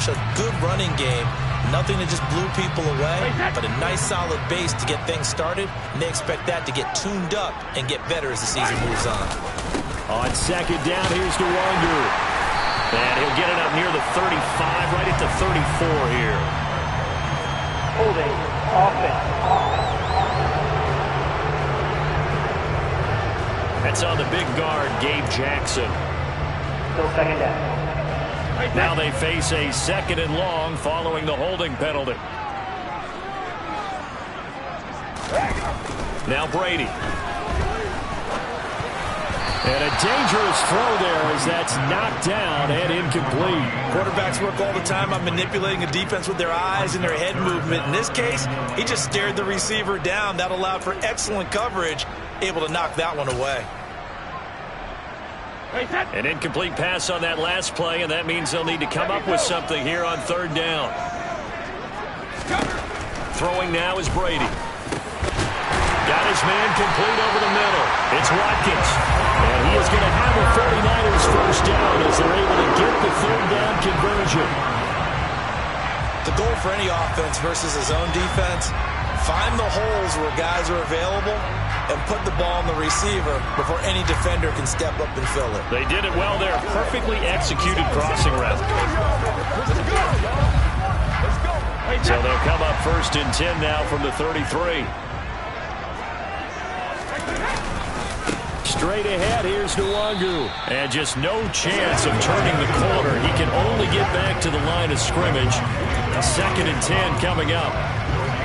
establish a good running game. Nothing that just blew people away, but a nice solid base to get things started, and they expect that to get tuned up and get better as the season moves on. On second down, here's Dawgbalz. And he'll get it up near the 35, right at the 34 here. Holding, offense. That's on the big guard, Gabe Jackson. Still second down. Now they face a second and long following the holding penalty. Now Brady. And a dangerous throw there as that's knocked down and incomplete. Quarterbacks work all the time on manipulating a defense with their eyes and their head movement. In this case, he just stared the receiver down. That allowed for excellent coverage, able to knock that one away. An incomplete pass on that last play, and that means they'll need to come up with something here on third down. Throwing now is Brady. Got his man complete over the middle. It's Watkins. And he is going to have a 49ers first down as they're able to get the third down conversion. The goal for any offense versus his own defense, find the holes where guys are available and put the ball on the receiver before any defender can step up and fill it. They did it well there. Perfectly executed crossing route. So they'll come up first and 10 now from the 33. Straight ahead, here's Dawgbalz. And just no chance of turning the corner. He can only get back to the line of scrimmage. Second and 10 coming up.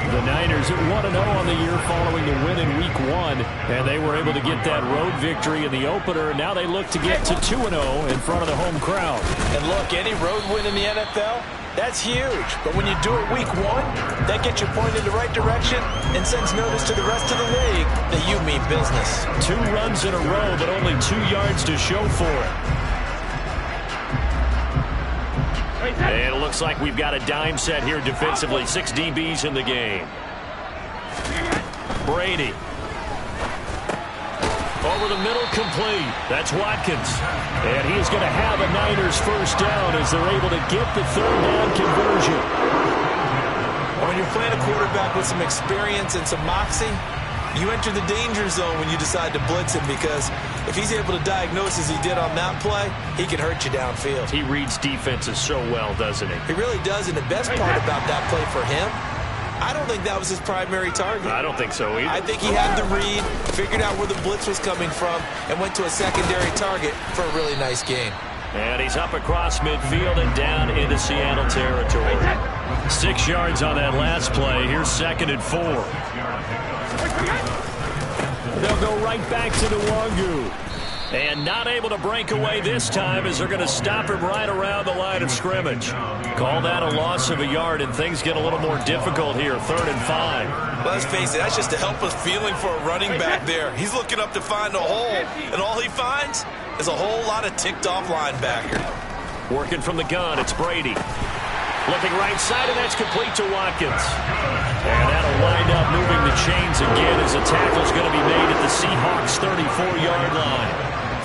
The Niners at 1-0 on the year following the win in Week 1. And they were able to get that road victory in the opener. And now they look to get to 2-0 in front of the home crowd. And look, any road win in the NFL, that's huge. But when you do it Week 1, that gets you pointed in the right direction and sends notice to the rest of the league that you mean business. 2 runs in a row, but only 2 yards to show for it. And it looks like we've got a dime set here defensively. 6 DBs in the game. Brady. Over the middle, complete. That's Watkins. And he is going to have a Niners first down as they're able to get the third down conversion. When you're playing a quarterback with some experience and some moxie, you enter the danger zone when you decide to blitz him, because if he's able to diagnose as he did on that play, he can hurt you downfield. He reads defenses so well, doesn't he? He really does, and the best part about that play for him, I don't think that was his primary target. I don't think so either. I think he had the read, figured out where the blitz was coming from, and went to a secondary target for a really nice game. And he's up across midfield and down into Seattle territory. 6 yards on that last play. Here's second and 4. They'll go right back to Dawgbalz. And not able to break away this time as they're going to stop him right around the line of scrimmage. Call that a loss of a yard, and things get a little more difficult here. 3rd and 5. Let's face it, that's just a helpless feeling for a running back there. He's looking up to find a hole, and all he finds is a whole lot of ticked-off linebacker. Working from the gun, it's Brady. Looking right side, and that's complete to Watkins. And that'll wind up moving the chains again as the tackle's going to be made at the Seahawks' 34-yard line.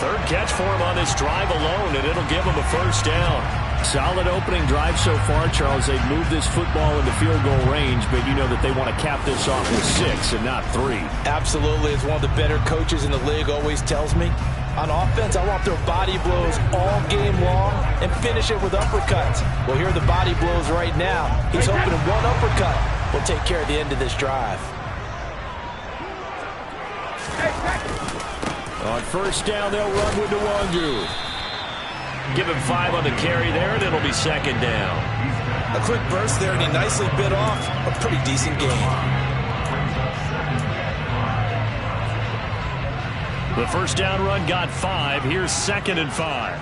3rd catch for him on this drive alone, and it'll give him a first down. Solid opening drive so far, Charles. They've moved this football into field goal range, but you know that they want to cap this off with 6 and not 3. Absolutely. As one of the better coaches in the league always tells me, on offense, I want their body blows all game long and finish it with uppercuts. Well, here are the body blows right now. He's hoping one uppercut will take care of the end of this drive. On first down, they'll run with Dawgbalz. Give him 5 on the carry there, and it'll be second down. A quick burst there, and he nicely bit off a pretty decent gain. The first down run got 5. Here's 2nd and 5.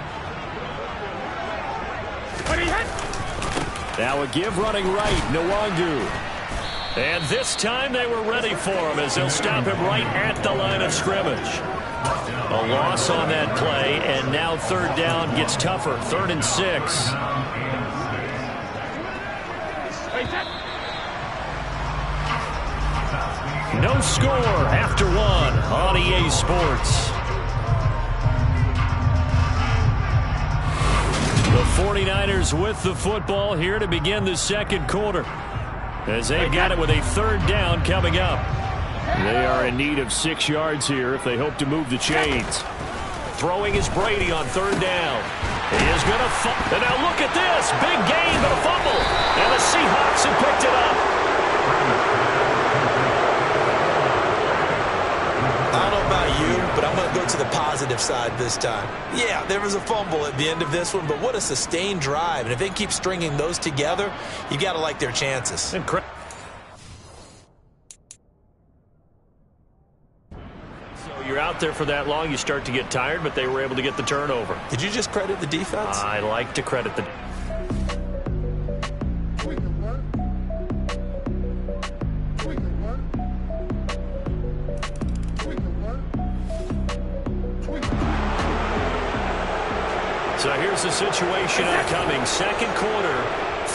Now a give running right, Dawgbalz. And this time they were ready for him as they'll stop him right at the line of scrimmage. A loss on that play, and now 3rd down gets tougher. 3rd and 6. No score after 1 on EA Sports. The 49ers with the football here to begin the second quarter, as they've got it with a third down coming up. They are in need of 6 yards here if they hope to move the chains. Throwing is Brady on third down. He is going to fumble. And now look at this. Big gain, but a fumble. And the Seahawks have picked it up. I don't know about you, but I'm going to go to the positive side this time. Yeah, there was a fumble at the end of this one, but what a sustained drive. And if they keep stringing those together, you got to like their chances. You're out there for that long, you start to get tired, but they were able to get the turnover. Did you just credit the defense? I like to credit the... So here's the situation upcoming. Second quarter,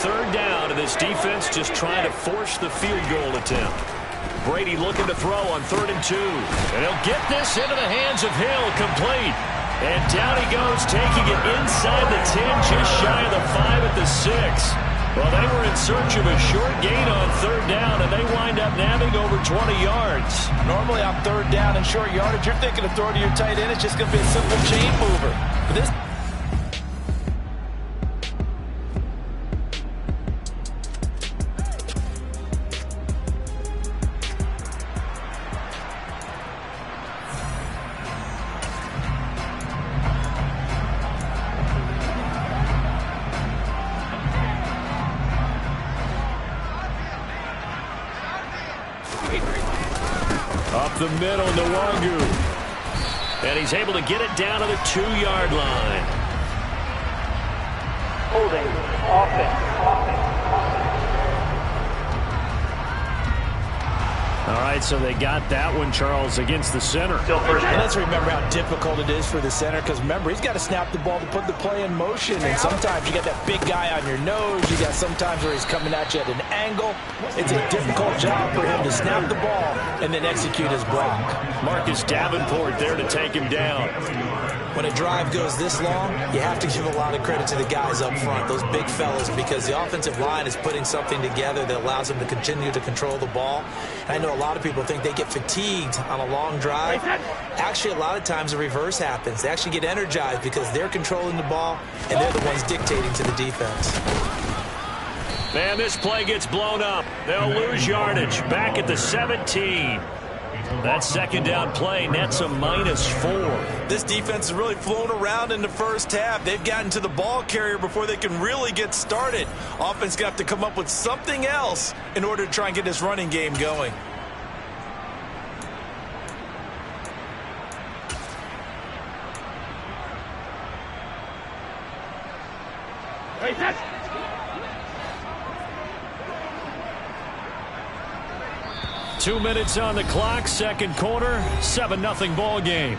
third down, and this defense just trying to force the field goal attempt. Brady looking to throw on 3rd and 2. And he'll get this into the hands of Hill, complete. And down he goes, taking it inside the 10, just shy of the 5 at the 6. Well, they were in search of a short gain on third down, and they wind up nabbing over 20 yards. Normally on third down and short yardage, you're thinking of throwing to your tight end. It's just going to be a simple chain mover. But this... Up the middle, Nwangu. And he's able to get it down to the 2-yard line. Holding. Offense. All right, so they got that one, Charles, against the center. Still first And down. let's remember how difficult it is for the center, because remember, he's got to snap the ball to put the play in motion, and sometimes you got that big guy on your nose. You got sometimes where he's coming at you at an angle. It's a difficult job for him to snap the ball and then execute his block. Marcus Davenport there to take him down. When a drive goes this long, you have to give a lot of credit to the guys up front, those big fellas, because the offensive line is putting something together that allows them to continue to control the ball. And I know a lot of people think they get fatigued on a long drive. Actually, a lot of times the reverse happens. They actually get energized because they're controlling the ball, and they're the ones dictating to the defense. Man, this play gets blown up. They'll lose yardage. Back at the 17. That second down play nets a -4. This defense has really flown around in the first half. They've gotten to the ball carrier before they can really get started. Offense got to come up with something else in order to try and get this running game going. Hey, that's 2 minutes on the clock, second quarter, 7-0 ball game.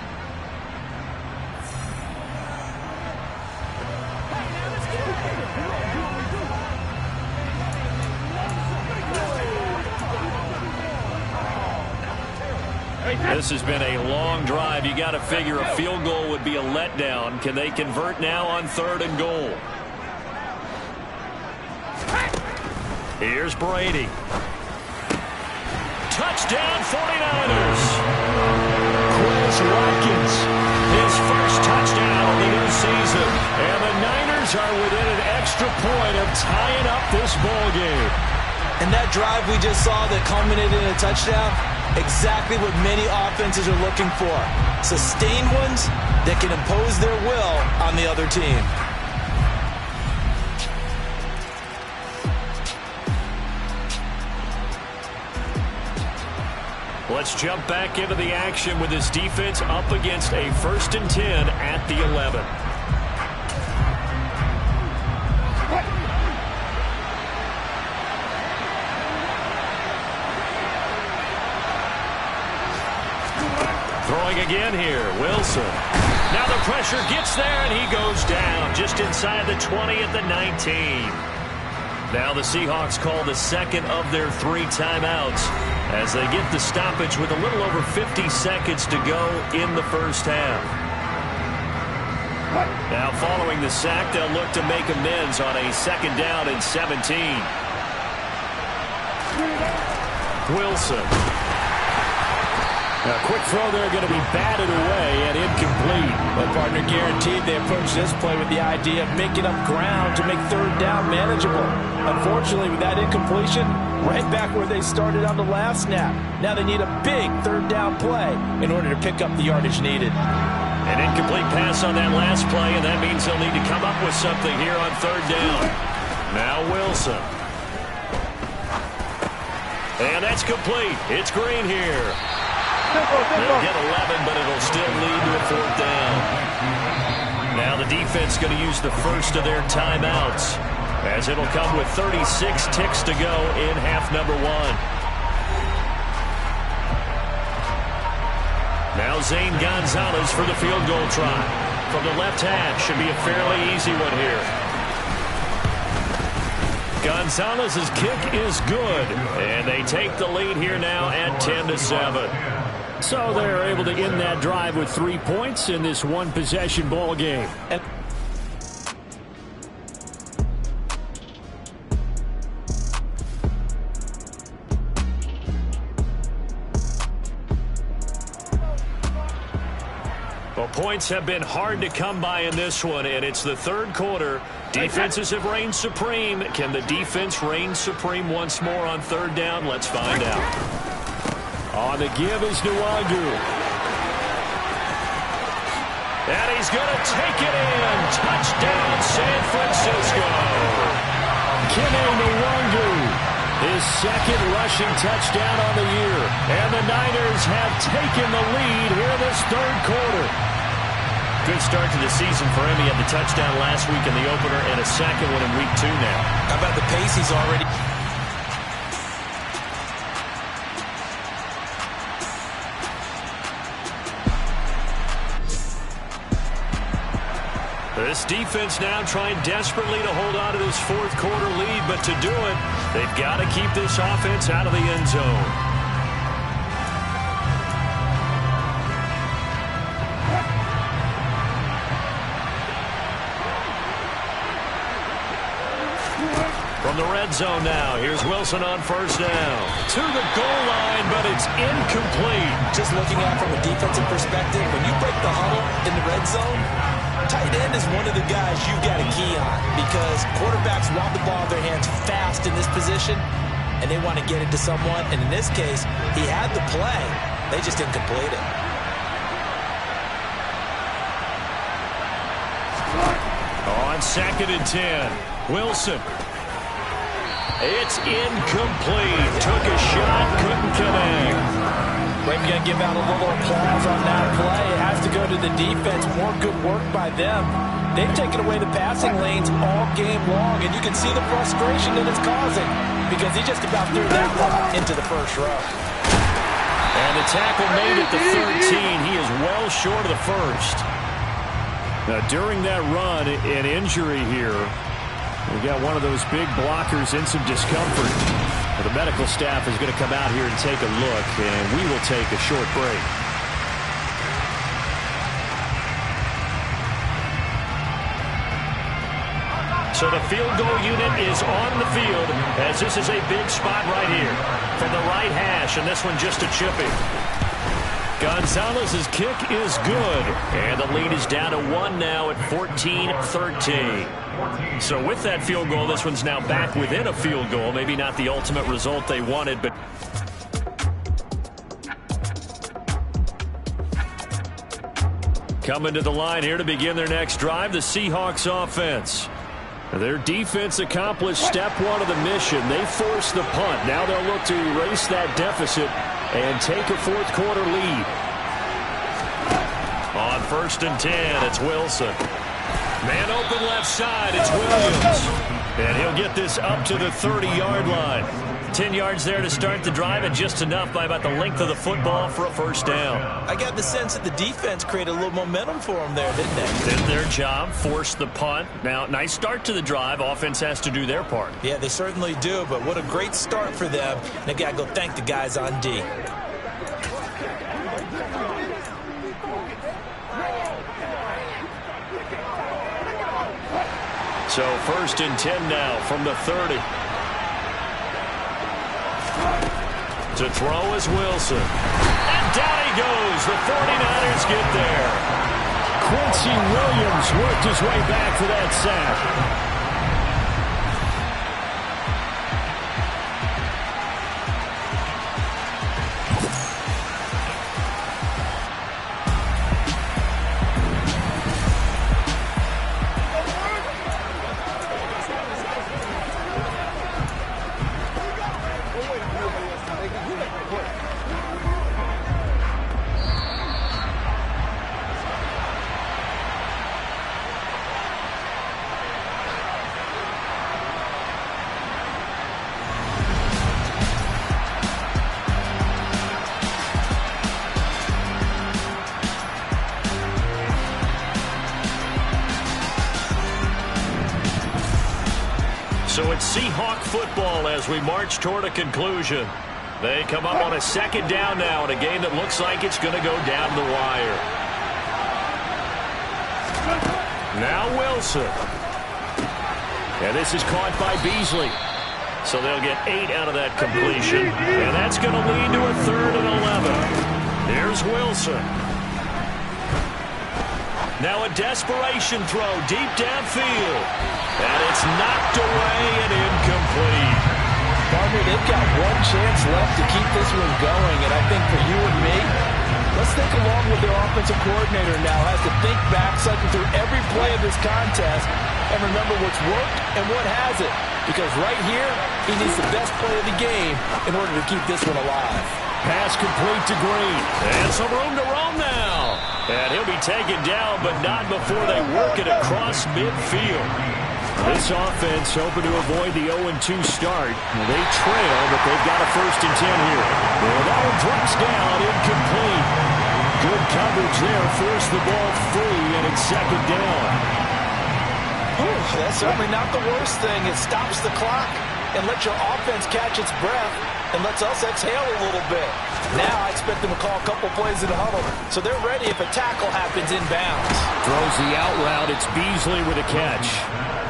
This has been a long drive. You got to figure a field goal would be a letdown. Can they convert now on 3rd and goal? Here's Brady. Touchdown 49ers. Chris Watkins, his first touchdown of the new season. And the Niners are within an extra point of tying up this ball game. And that drive we just saw that culminated in a touchdown, exactly what many offenses are looking for. Sustained ones that can impose their will on the other team. Let's jump back into the action with this defense up against a 1st and 10 at the 11. Throwing again here, Wilson. Now the pressure gets there, and he goes down just inside the 20 at the 19. Now the Seahawks call the second of their 3 timeouts as they get the stoppage with a little over 50 seconds to go in the first half. Now following the sack, they'll look to make amends on a 2nd down and 17. Wilson. A quick throw there, going to be batted away and incomplete. Well, partner, guaranteed they approach this play with the idea of making up ground to make 3rd down manageable. Unfortunately, with that incompletion, right back where they started on the last snap. Now they need a big 3rd down play in order to pick up the yardage needed. An incomplete pass on that last play, and that means they'll need to come up with something here on 3rd down. Now Wilson. And that's complete. It's Green here. They'll get 11, but it'll still lead to a 4th down. Now the defense going to use the first of their timeouts, as it'll come with 36 ticks to go in half number 1. Now Zane Gonzalez for the field goal try. From the left hash, should be a fairly easy one here. Gonzalez's kick is good, and they take the lead here now at 10-7. So they're able to end that drive with 3 points in this one-possession ball game. Well, points have been hard to come by in this one, and it's the 3rd quarter. Defenses have reigned supreme. Can the defense reign supreme once more on 3rd down? Let's find out. On the give is Nwangu. And he's going to take it in. Touchdown, San Francisco. Kene Nwangu, his 2nd rushing touchdown on the year. And the Niners have taken the lead here in this 3rd quarter. Good start to the season for him. He had the touchdown last week in the opener and a 2nd one in week 2 now. How about the pace he's already... This defense now trying desperately to hold on to this 4th quarter lead, but to do it, they've got to keep this offense out of the end zone. From the red zone now, here's Wilson on 1st down. To the goal line, but it's incomplete. Just looking at it from a defensive perspective, when you break the huddle in the red zone, tight end is one of the guys you've got to key on, because quarterbacks want the ball in their hands fast in this position, and they want to get it to someone. And in this case, he had the play. They just didn't complete it. On 2nd and 10, Wilson. It's incomplete. Took a shot, couldn't connect. We're going to give out a little applause on that play. It has to go to the defense. More good work by them. They've taken away the passing lanes all game long, and you can see the frustration that it's causing, because he just about threw that one into the 1st row. And the tackle made at the 13. He is well short of the 1st. Now, during that run, an injury here. We've got one of those big blockers in some discomfort. The medical staff is going to come out here and take a look, and we will take a short break. So the field goal unit is on the field, as this is a big spot right here. From the right hash, and this one just a chippy. Gonzalez's kick is good, and the lead is down to 1 now at 14-13. So with that field goal, this one's now back within a field goal. Maybe not the ultimate result they wanted, but... Coming to the line here to begin their next drive, the Seahawks offense. Their defense accomplished step 1 of the mission. They forced the punt. Now they'll look to erase that deficit and take a 4th quarter lead. On 1st and 10, it's Wilson. Man open left side, it's Williams. And he'll get this up to the 30-yard line. 10 yards there to start the drive, and just enough by about the length of the football for a 1st down. I got the sense that the defense created a little momentum for them there, didn't they? Did their job, forced the punt. Now, nice start to the drive. Offense has to do their part. Yeah, they certainly do, but what a great start for them. And they got to go thank the guys on D. So 1st and 10 now from the 30. To throw is Wilson. And down he goes. The 49ers get there. Quincy Williams worked his way back for that sack. So it's Seahawk football as we march toward a conclusion. They come up on a 2nd down now in a game that looks like it's going to go down the wire. Now Wilson. And this is caught by Beasley. So they'll get 8 out of that completion. And that's going to lead to a 3rd and 11. Here's Wilson. Now a desperation throw deep downfield. And it's knocked away and incomplete. Partner, they've got one chance left to keep this one going. And I think for you and me, let's think along with their offensive coordinator now. Has to think back, cycle through every play of this contest, and remember what's worked and what hasn't. Because right here, he needs the best play of the game in order to keep this one alive. Pass complete to Green. And some room to roam now. And he'll be taken down, but not before they work it across midfield. This offense hoping to avoid the 0-2 start. They trail, but they've got a 1st and 10 here. Well, that one drops down, incomplete. Good coverage there, forced the ball free, and it's 2nd down. That's certainly not the worst thing. It stops the clock and lets your offense catch its breath and lets us exhale a little bit. Now I expect them to call a couple plays in the huddle, so they're ready if a tackle happens inbounds. Throws the out route. It's Beasley with a catch.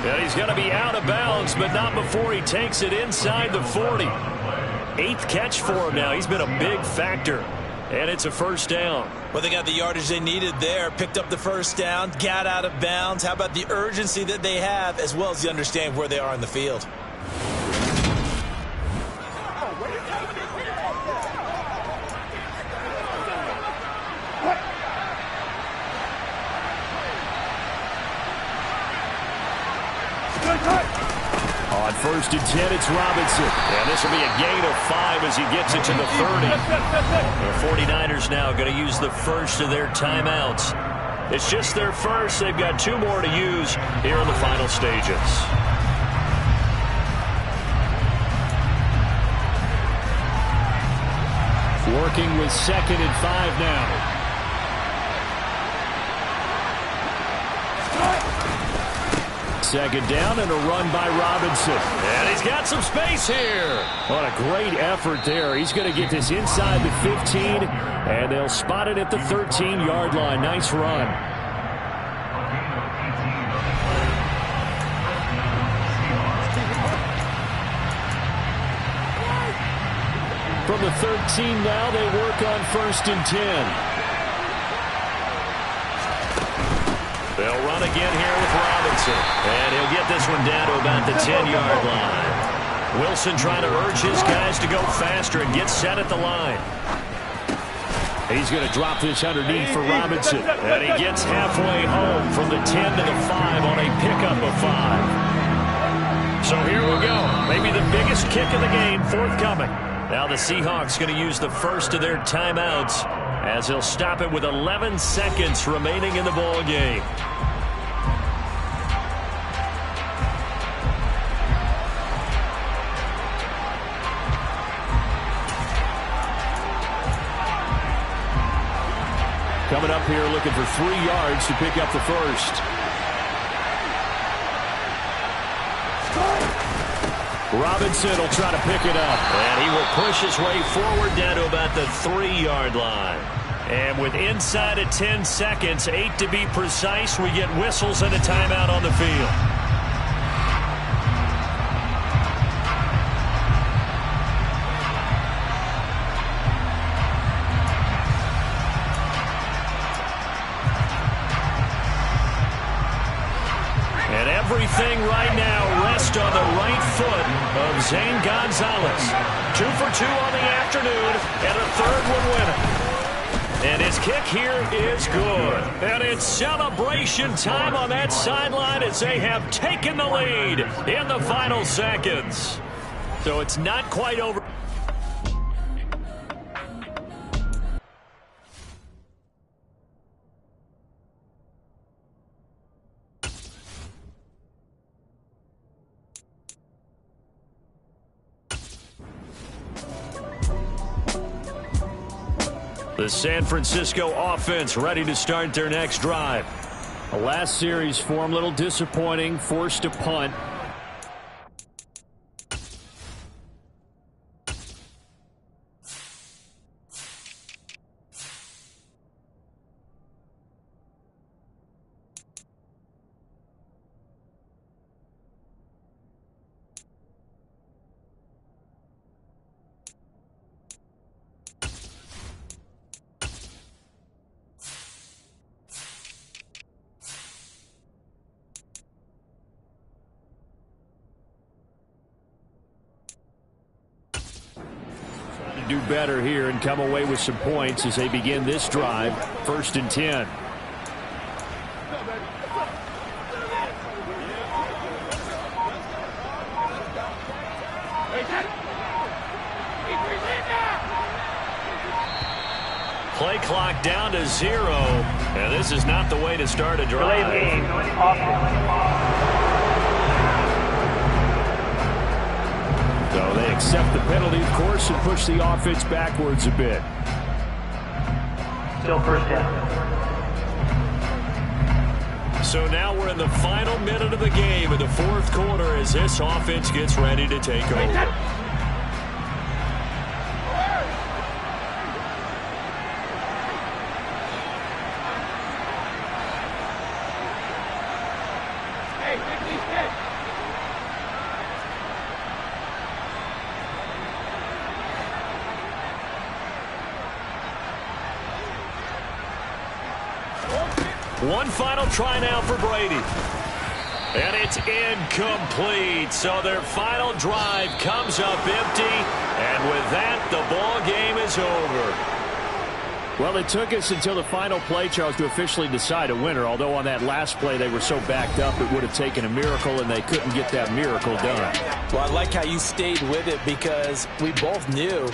And he's going to be out of bounds, but not before he takes it inside the 40. 8th catch for him now. He's been a big factor. And it's a 1st down. Well, they got the yardage they needed there. Picked up the 1st down, got out of bounds. How about the urgency that they have, as well as the understand where they are in the field? On 1st and 10, it's Robinson. And this will be a gain of 5 as he gets it to the 30. The 49ers now going to use the first of their timeouts. It's just their first. They've got 2 more to use here in the final stages. Working with 2nd and 5 now. Second down and a run by Robinson. And he's got some space here. What a great effort there. He's going to get this inside the 15, and they'll spot it at the 13-yard line. Nice run. From the 13 now, they work on 1st and 10. They'll run again here with Robinson. And he'll get this one down to about the 10-yard line. Wilson trying to urge his guys to go faster and get set at the line. He's going to drop this underneath for Robinson. And he gets halfway home from the 10 to the 5 on a pickup of 5. So here we go. Maybe the biggest kick of the game forthcoming. Now the Seahawks going to use the first of their timeouts as they'll stop it with 11 seconds remaining in the ball game. Coming up here looking for 3 yards to pick up the first. Robinson will try to pick it up. And he will push his way forward down to about the 3-yard line. And with inside of 10 seconds, 8 to be precise, we get whistles and a timeout on the field. foot of Zane Gonzalez. 2 for 2 on the afternoon, and a third one winner. And his kick here is good. And it's celebration time on that sideline as they have taken the lead in the final seconds. So it's not quite over. The San Francisco offense ready to start their next drive. The last series form a little disappointing, forced to punt. Do better here and come away with some points as they begin this drive. 1st and 10. Play clock down to 0. And this is not the way to start a drive. So they accept the penalty, of course, and push the offense backwards a bit. Still 1st down. So now we're in the final minute of the game in the 4th quarter as this offense gets ready to take over. One final try now for Brady. And it's incomplete. So their final drive comes up empty. And with that, the ball game is over. Well, it took us until the final play, Charles, to officially decide a winner. Although on that last play they were so backed up it would have taken a miracle, and they couldn't get that miracle done. Well, I like how you stayed with it because we both knew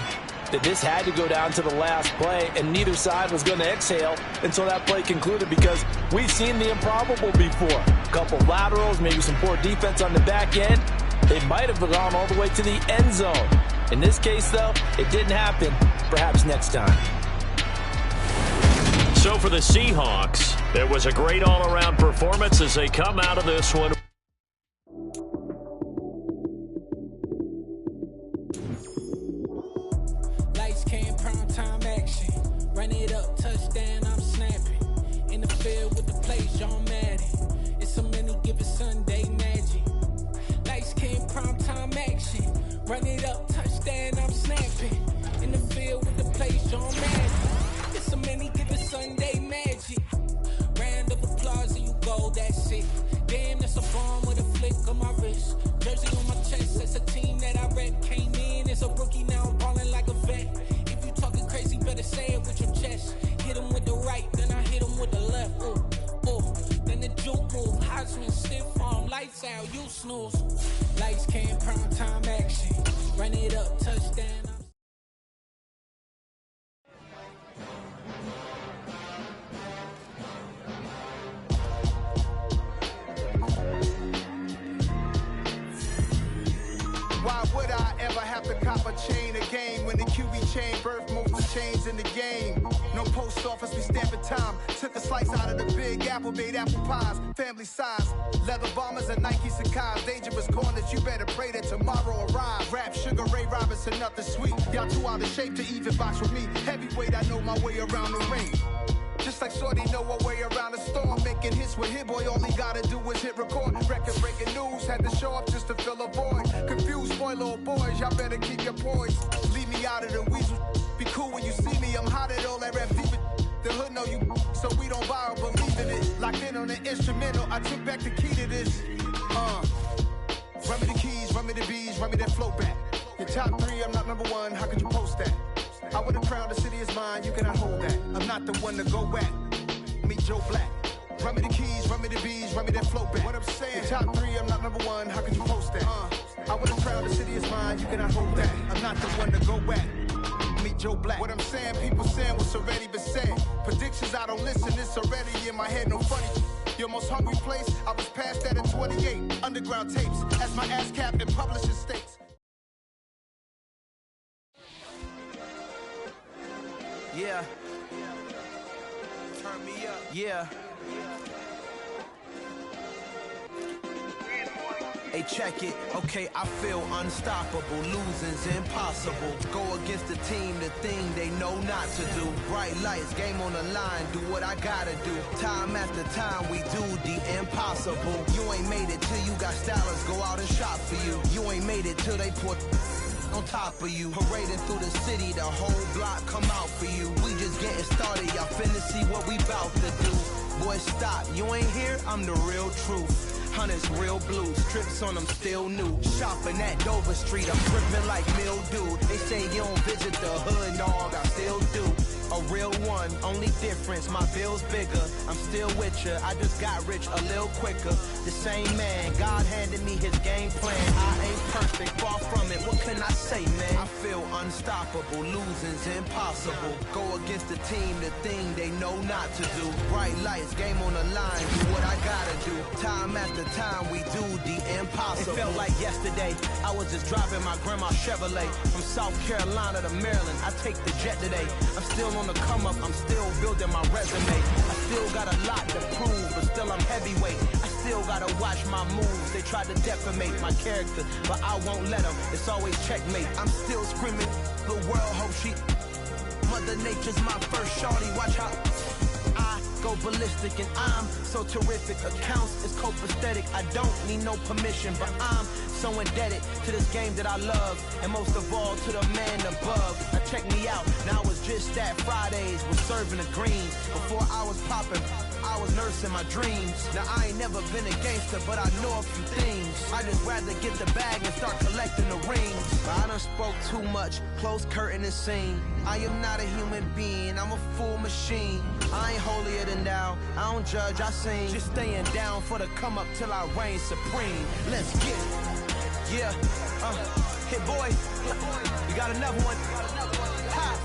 that this had to go down to the last play, and neither side was going to exhale until that play concluded because we've seen the improbable before. A couple laterals, maybe some poor defense on the back end. They might have gone all the way to the end zone. In this case, though, it didn't happen. Perhaps next time. So for the Seahawks, it was a great all-around performance as they come out of this one. Lights came, prime time action. Run it up, touchdown, I'm snapping. In the field with the plays, John Madden. It's a many given Sunday magic. Lights came, prime time action. Run it up, touchdown, I'm snapping. In the field with the plays, John Madden. It's a many given Sunday magic. Round of applause and you go, that's it. Damn, that's a bomb with a flick on my wrist. Jersey on my chest, that's a team that I rep. Came in as a rookie, now I'm balling like a vet. If you talking crazy, better say it with your chest. Hit him with the right, then I hit him with the left. Ooh, ooh. Then the juke move, Heisman, stiff arm, lights out, you snooze. Lights came, prime time action. Run it up, touchdown. Why would I ever have to cop a chain a game when the QB chain birth most of chains in the game? No post office, we stamping time. Took a slice out of the big apple, made apple pies, family size. Leather bombers and Nike Sacai's. Dangerous corners, you better pray that tomorrow arrives. Rap, Sugar Ray Robinson, nothing sweet. Y'all too out of shape to even box with me. Heavyweight, I know my way around the ring. Just like Shorty know her way around the storm. Making hits with Hit Boy, all he gotta do is hit record. Record breaking news, had to show up just to fill a void. Confused boy, little boys, y'all better keep your poise. Leave me out of the weasel. Be cool when you see me, I'm hot at all that rap deep. The hood know you, so we don't borrow, believe in it. Locked in on the instrumental, I took back the key to this. Run me the keys, run me the bees, run me that flow back. Your top 3, I'm not number 1, how could you post that? I would have crowned the city is mine, you cannot hold that. I'm not the one to go back. Meet Joe Black. Run me the keys, run me the bees, run me that flow back. What I'm saying, your top 3, I'm not number 1, how could you post that? I would have crowned the city is mine, you cannot hold that. I'm not the one to go back. Meet Joe Black. What I'm saying, people saying what's already been said. Predictions, I don't listen, it's already in my head, no funny. Your most hungry place, I was past that at 28. Underground tapes, as my ass cap in publishing states. Yeah. Turn me up. Yeah. Hey, check it. Okay, I feel unstoppable. Losing's impossible. Go against the team, the thing they know not to do. Bright lights, game on the line. Do what I gotta do. Time after time, we do the impossible. You ain't made it till you got stylers go out and shop for you. You ain't made it till they put on top of you. Parading through the city, the whole block come out for you. We just getting started, y'all finna see what we bout to do. Boy, stop, you ain't here, I'm the real truth. Hunters real blue, strips on them still new. Shopping at Dover Street, I'm dripping like mildew. They say you don't visit the hood, dog, I still do. A real one, only difference, my bill's bigger. I'm still with ya, I just got rich a little quicker. The same man, God handed me his game plan. I ain't perfect, far from it, what can I say, man? I feel unstoppable, losing's impossible. Go against the team, the thing they know not to do. Bright lights, game on the line, do what I gotta do. Time after time, we do the impossible. It felt like yesterday, I was just driving my grandma's Chevrolet. From South Carolina to Maryland, I take the jet today. I'm still on the come up, I'm still building my resume. I still got a lot to prove, but still I'm heavyweight. I still gotta watch my moves. They try to defamate my character, but I won't let them. It's always checkmate. I'm still screaming, the world hope she. Mother Nature's my first shorty, watch how I go ballistic and I'm so terrific. Accounts is copacetic, I don't need no permission, but I'm so indebted to this game that I love, and most of all to the man above. Now check me out, now it's just that Fridays was serving the greens. Before I was popping, I was nursing my dreams. Now I ain't never been a gangster, but I know a few things. I just rather get the bag and start collecting the rings. But I done spoke too much, close curtain and scene. I am not a human being, I'm a full machine. I ain't holier than thou, I don't judge, I sing. Just staying down for the come up till I reign supreme. Let's get it. Yeah, hit boy, we got another one. Ha!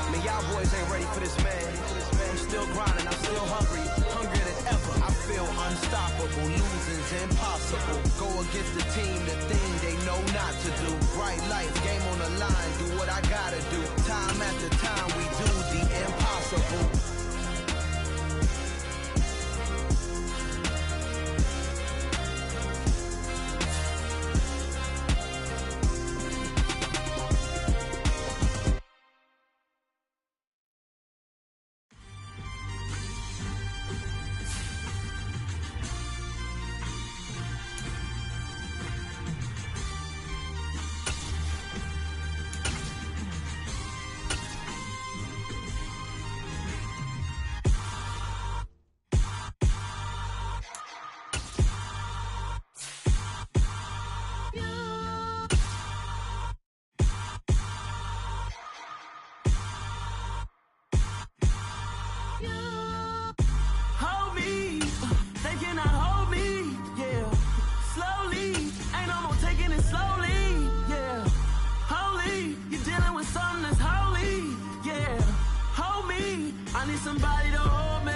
Man, y'all boys ain't ready for this, man. I'm still grinding, I'm still hungry, hungrier than ever. I feel unstoppable, losing's impossible. Go against the team, the thing they know not to do. Bright lights, game on the line, do what I gotta do. Time after time, we do the impossible. Somebody to hold me.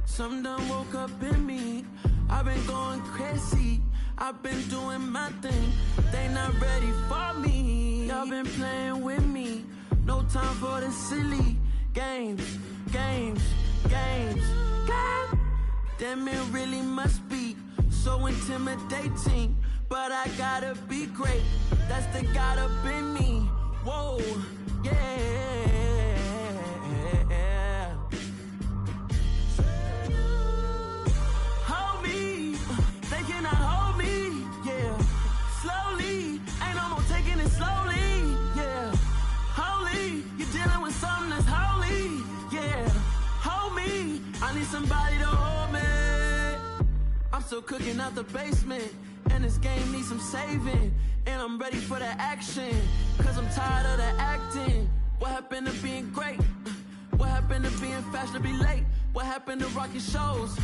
Something done woke up in me. I've been going crazy. I've been doing my thing. They not ready for me. Y'all been playing with me. No time for the silly games. Games. God damn, it really must be so intimidating. But I gotta be great. That's the God up in me. Whoa, yeah. Somebody to hold me. I'm still cooking out the basement, and this game needs some saving. And I'm ready for the action, cause I'm tired of the acting. What happened to being great? What happened to being fashionably late? What happened to rocking shows?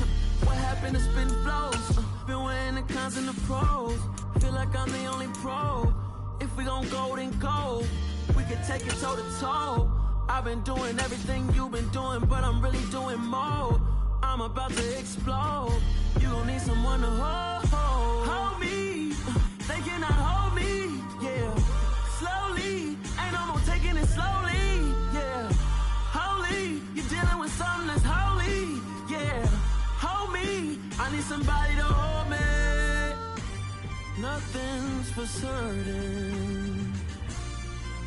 What happened to spitting flows? Been weighing the cons and the pros. Feel like I'm the only pro. If we gon' go, then go. We can take it toe to toe. I've been doing everything you've been doing, but I'm really doing more. I'm about to explode. You gon' need someone to hold me. They cannot hold me, yeah. Slowly, ain't no more taking it slowly, yeah. Holy, you're dealing with something that's holy, yeah. Hold me, I need somebody to hold me. Nothing's for certain,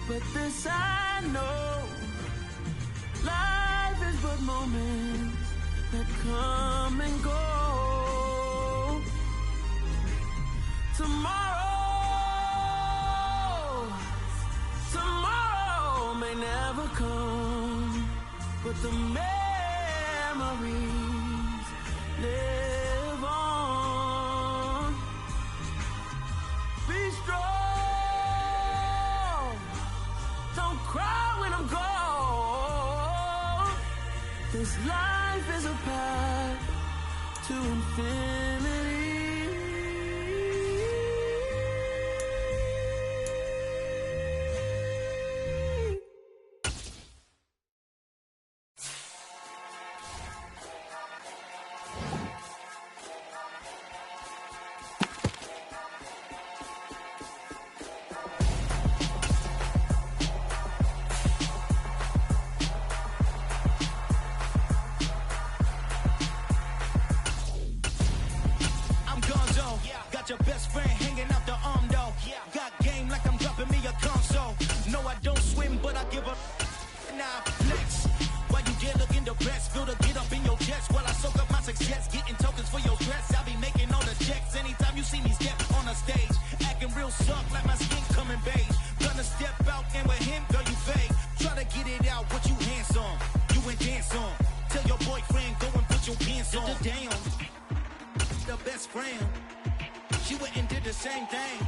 but this I know. Life is but moments that come and go. Tomorrow may never come, but the memories live on. Be strong, don't cry when I'm gone. This life is a path to infinity. Your best friend hanging out the arm though. Got game like I'm dropping me a console. No, I don't swim, but I give a now flex. Why you dare look in the best? Feel the get up in your chest while I soak up my success. Getting tokens for your stress. I be making all the checks. Anytime you see me step on a stage, acting real suck like my skin coming beige. Gonna step out and with him, girl, you fake. Try to get it out, what you hands on? You and dance on. Tell your boyfriend, go and put your pants on. Damn, the best friend. She went and did the same thing.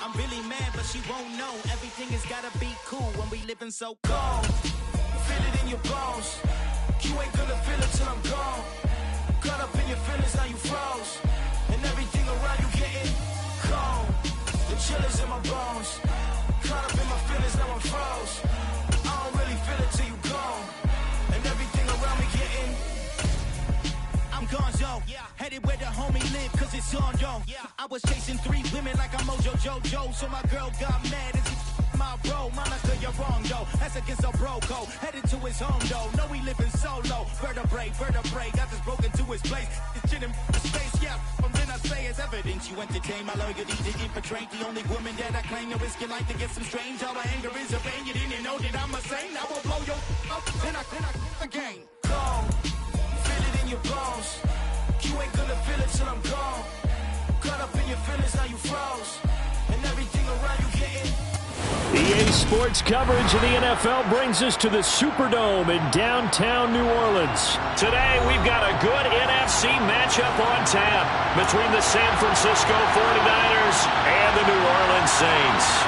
I'm really mad, but she won't know. Everything has gotta be cool when we living so cold. Feel it in your bones. You ain't gonna feel it till I'm gone. Caught up in your feelings, now you froze. And everything around you getting cold. The chill is in my bones. Caught up in my feelings, now I'm froze. I don't really feel it till you gone. And everything around me getting I'm gonzo, headed where the homie live, cause it's on, yo. I was chasing 3 women like I'm Mojo Jojo, so my girl got mad and she my bro. Monica, you're wrong, though. That's against a bro code. Headed to his home, though. No, he living solo. Vertebrae, got this broken to his place. It's shit in space, yeah. From then I say it's evidence. You entertain my loyalty to infiltrate the only woman that I claim. You risk your life to get some strange. All my anger is a pain. You didn't know that I'm a saint. I will blow your up, then I again. Go. Feel it in your bones. You ain't gonna feel it till I'm gone. Caught up in your feelings, now you froze. And everything around you getting EA Sports coverage of the NFL brings us to the Superdome in downtown New Orleans. Today, we've got a good NFC matchup on tap between the San Francisco 49ers and the New Orleans Saints.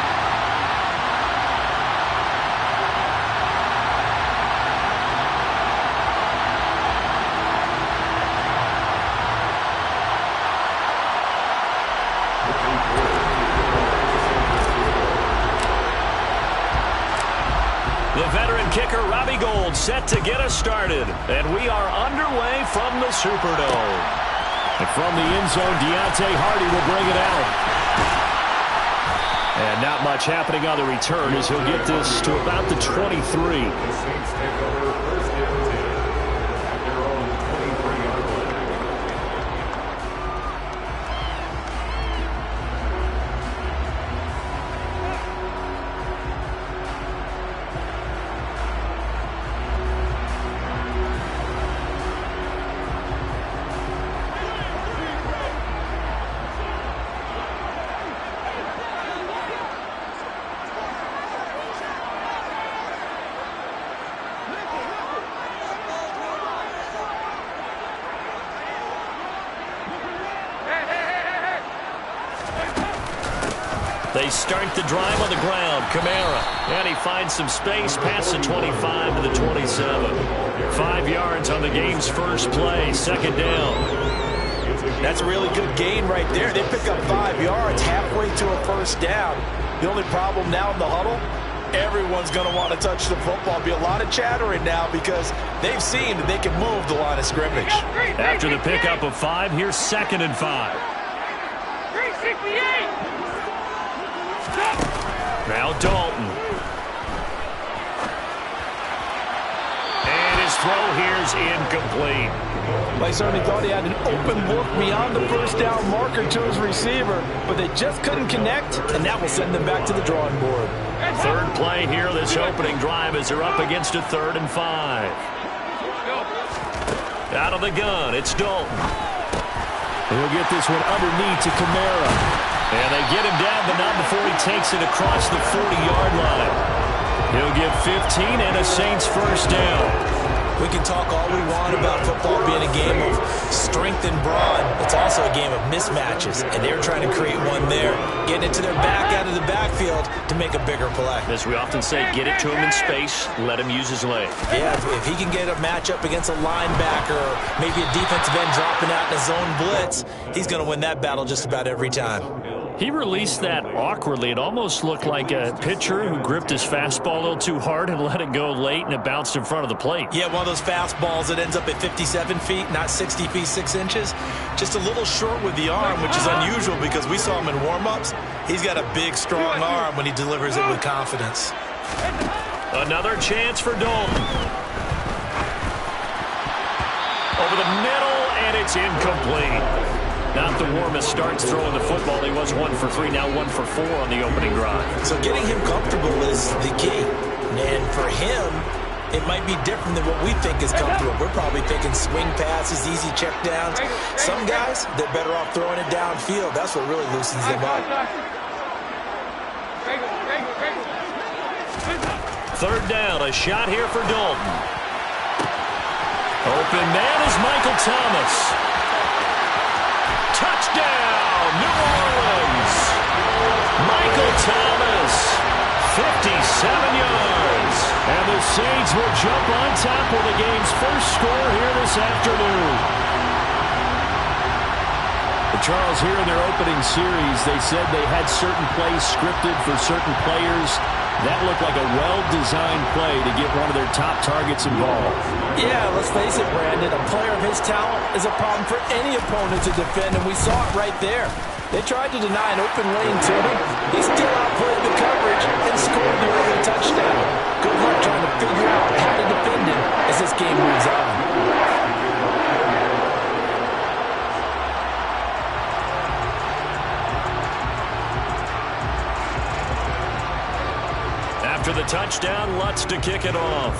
The veteran kicker, Robbie Gould, set to get us started. And we are underway from the Superdome. And from the end zone, Deontay Hardy will bring it out. And not much happening on the return as he'll get this to about the 23. They start the drive on the ground. Kamara. And he finds some space past the 25 to the 27. 5 yards on the game's first play. Second down. That's a really good gain right there. They pick up 5 yards halfway to a first down. The only problem now in the huddle, everyone's going to want to touch the football. Be a lot of chattering now because they've seen that they can move the line of scrimmage. After the pickup of 5, here's 2nd and 5. 368. Now Dalton. And his throw here's incomplete. I certainly thought he had an open look beyond the first down marker to his receiver, but they just couldn't connect, and that will send them back to the drawing board. Third play here, this opening drive as they're up against a 3rd and 5. Out of the gun, it's Dalton. He'll get this one underneath to Kamara. And they get him down, but not before he takes it across the 40-yard line. He'll get 15 and a Saints first down. We can talk all we want about football being a game of strength and brawn. It's also a game of mismatches, and they're trying to create one there, getting it to their back out of the backfield to make a bigger play. As we often say, get it to him in space, let him use his leg. Yeah, if he can get a matchup against a linebacker or maybe a defensive end dropping out in a zone blitz, he's going to win that battle just about every time. He released that awkwardly. It almost looked like a pitcher who gripped his fastball a little too hard and let it go late, and it bounced in front of the plate. Yeah, one of those fastballs that ends up at 57 feet, not 60 feet, 6 inches. Just a little short with the arm, which is unusual because we saw him in warm-ups. He's got a big, strong arm when he delivers it with confidence. Another chance for Dalton. Over the middle, and it's incomplete. Not the warmest starts throwing the football. He was 1 for 3, now 1 for 4 on the opening drive. So getting him comfortable is the key. And for him, it might be different than what we think is comfortable. We're probably thinking swing passes, easy check downs. Some guys, they're better off throwing it downfield. That's what really loosens them up. 3rd down, a shot here for Dalton. Open man is Michael Thomas. Touchdown, New Orleans. Michael Thomas, 57 yards. And the Saints will jump on top with the game's first score here this afternoon. Charles, here in their opening series, they said they had certain plays scripted for certain players. That looked like a well-designed play to get one of their top targets involved. Yeah, let's face it, Brandon. A player of his talent is a problem for any opponent to defend, and we saw it right there. They tried to deny an open lane to him. He still outplayed the coverage and scored the early touchdown. Good luck trying to figure out how to defend him as this game moves on. After the touchdown, Lutz to kick it off.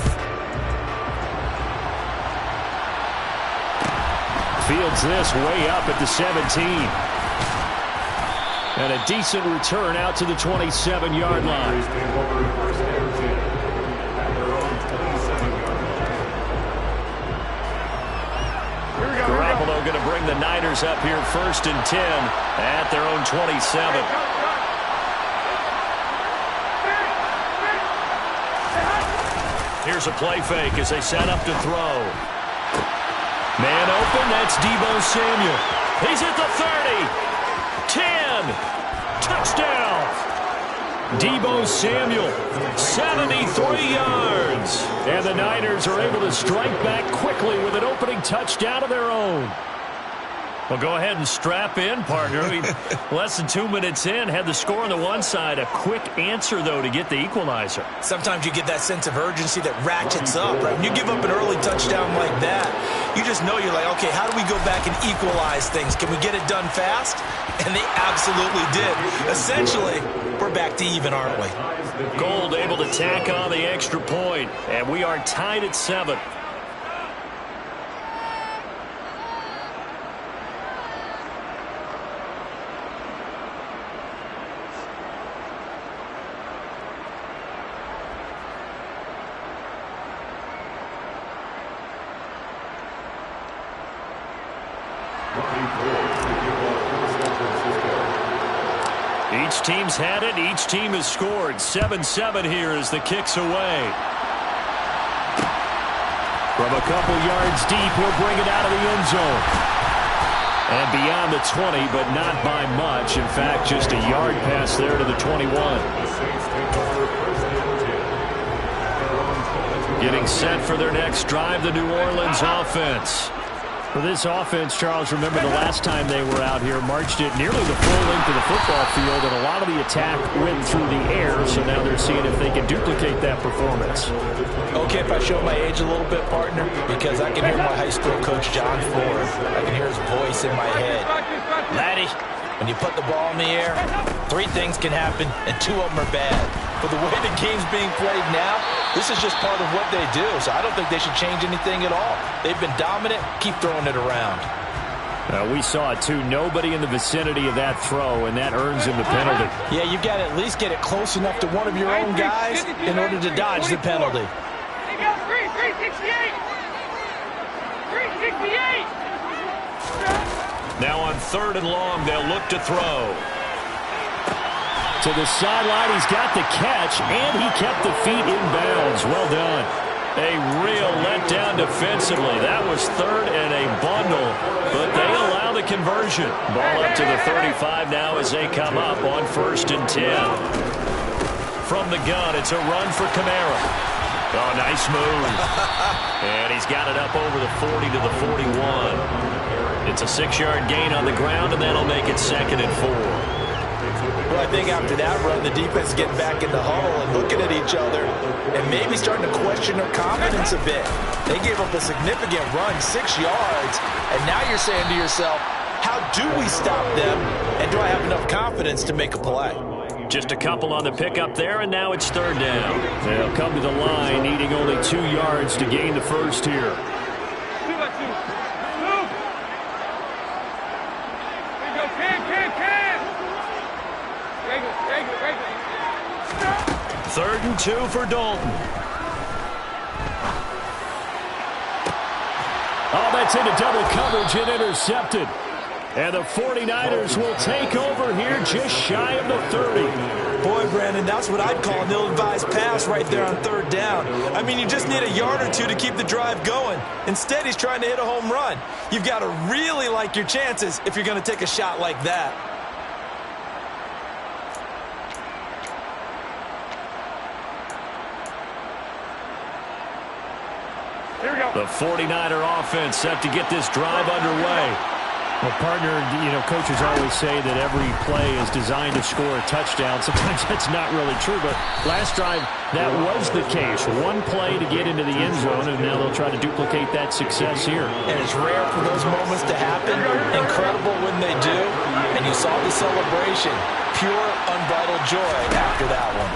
Fields this way up at the 17. And a decent return out to the 27-yard line. Garoppolo going to bring the Niners up here 1st and 10 at their own 27. Here's a play fake as they set up to throw. Man open, that's Deebo Samuel. He's at the 30, 10, touchdown. Deebo Samuel, 73 yards. And the Niners are able to strike back quickly with an opening touchdown of their own. Well, go ahead and strap in, partner. Less than 2 minutes in, had the score on the one side. A quick answer, though, to get the equalizer. Sometimes you get that sense of urgency that ratchets up, right? When you give up an early touchdown like that, you just know you're like, okay, how do we go back and equalize things? Can we get it done fast? And they absolutely did. Essentially, we're back to even, aren't we? Gold able to tack on the extra point, and we are tied at 7. Each team's had it. Each team has scored. 7-7 here as the kick's away. From a couple yards deep, he'll bring it out of the end zone. And beyond the 20, but not by much. In fact, just a yard pass there to the 21. Getting set for their next drive, the New Orleans offense. For this offense, Charles, remember the last time they were out here, marched it nearly the full length of the football field, and a lot of the attack went through the air, so now they're seeing if they can duplicate that performance. Okay, if I show my age a little bit, partner, because I can hear my high school coach, John Ford. I can hear his voice in my head. Laddie, when you put the ball in the air, 3 things can happen, and 2 of them are bad. But the way the game's being played now, this is just part of what they do. So I don't think they should change anything at all. They've been dominant. Keep throwing it around. We saw it, too. Nobody in the vicinity of that throw, and that earns him the penalty. Yeah, you've got to at least get it close enough to one of your own guys in order to dodge the penalty. 368! 368! Now on 3rd and long, they'll look to throw. To the sideline, he's got the catch, and he kept the feet in bounds. Well done. A real letdown defensively. That was 3rd and a bundle, but they allow the conversion. Ball up to the 35 now as they come up on 1st and 10. From the gun, it's a run for Kamara. Oh, nice move. And he's got it up over the 40 to the 41. It's a 6-yard gain on the ground, and that'll make it 2nd and 4. Well, I think after that run, the defense is getting back in the huddle and looking at each other and maybe starting to question their confidence a bit. They gave up a significant run, 6 yards, and now you're saying to yourself, how do we stop them, and do I have enough confidence to make a play? Just a couple on the pickup there, and now it's 3rd down. They'll come to the line, needing only 2 yards to gain the first here. 3rd and 2 for Dalton. Oh, that's into double coverage and intercepted. And the 49ers will take over here just shy of the 30. Boy, Brandon, that's what I'd call an ill-advised pass right there on 3rd down. I mean, you just need a yard or 2 to keep the drive going. Instead, he's trying to hit a home run. You've got to really like your chances if you're going to take a shot like that. The 49er offense set to get this drive underway. Well, partner, coaches always say that every play is designed to score a touchdown. Sometimes that's not really true, but last drive, that was the case. 1 play to get into the end zone, and now they'll try to duplicate that success here. And it's rare for those moments to happen. Incredible when they do. And you saw the celebration. Pure, unbridled joy after that one.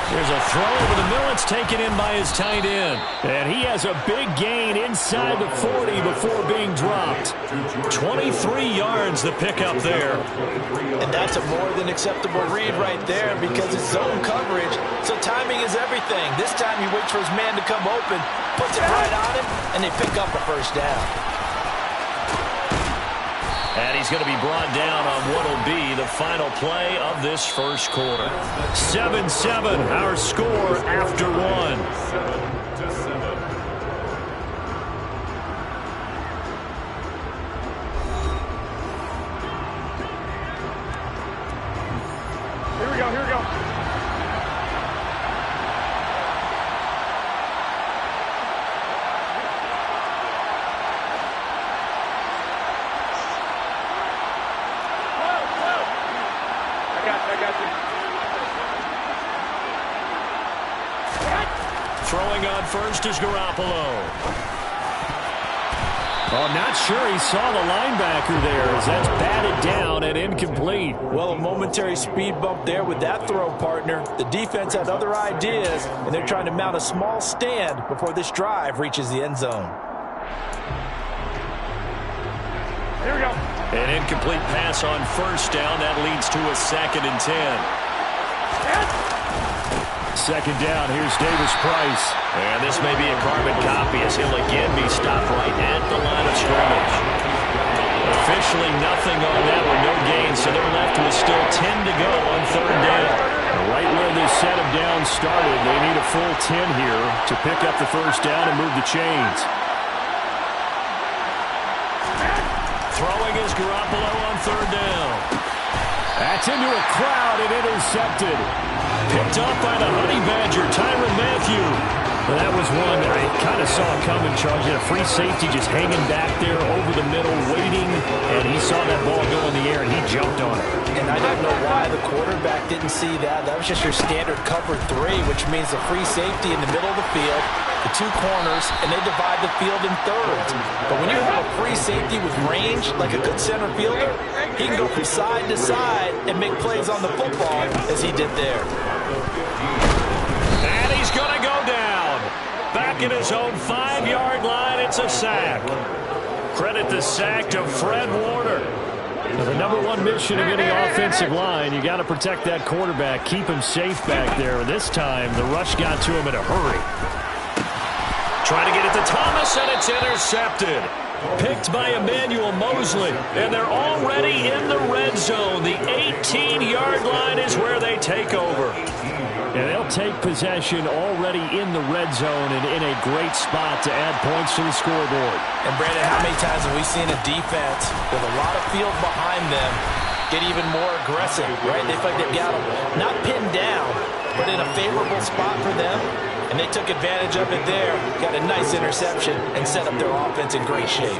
There's a throw over the middle. It's taken in by his tight end. And he has a big gain inside the 40 before being dropped. 23 yards the pickup there. And that's a more than acceptable read right there because it's zone coverage, so timing is everything. This time he waits for his man to come open, puts it right on him, and they pick up a 1st down. And he's going to be brought down on what will be the final play of this 1st quarter. 7-7, our score after 1. Here we go, here we go. Throwing on 1st is Garoppolo. Oh, I'm not sure he saw the linebacker there as that's batted down and incomplete. Well, a momentary speed bump there with that throw, partner. The defense had other ideas, and they're trying to mount a small stand before this drive reaches the end zone. Here we go. An incomplete pass on 1st down. That leads to a 2nd and 10. 2nd down, here's Davis Price. And this may be a carbon copy as he'll again be stopped right at the line of scrimmage. Officially nothing on that one, no gain, so they're left with still 10 to go on third down. Right where this set of downs started, they need a full 10 here to pick up the first down and move the chains. Throwing is Garoppolo on third down. That's into a crowd and intercepted. Picked up by the Honey Badger, Tyrann Mathieu. Well, that was one that I kind of saw coming, Charles. He had a free safety just hanging back there over the middle, waiting, and he saw that ball go in the air, and he jumped on it. And I don't know why the quarterback didn't see that. That was just your standard cover 3, which means the free safety in the middle of the field, the 2 corners, and they divide the field in thirds. But when you have a free safety with range, like a good center fielder, he can go from side to side and make plays on the football as he did there. And he's going to go down. Back in his own 5-yard line, it's a sack. Credit the sack to Fred Warner. Now, the number 1 mission of any offensive line, you got to protect that quarterback, keep him safe back there. This time, the rush got to him in a hurry. Trying to get it to Thomas, and it's intercepted. Picked by Emmanuel Mosley, and they're already in the red zone. The 18-yard line is where they take over. And they'll take possession already in the red zone and in a great spot to add points to the scoreboard. And, Brandon, how many times have we seen a defense with a lot of field behind them get even more aggressive, right? They feel like they've got them not pinned down, but in a favorable spot for them. And they took advantage of it there, got a nice interception, and set up their offense in great shape.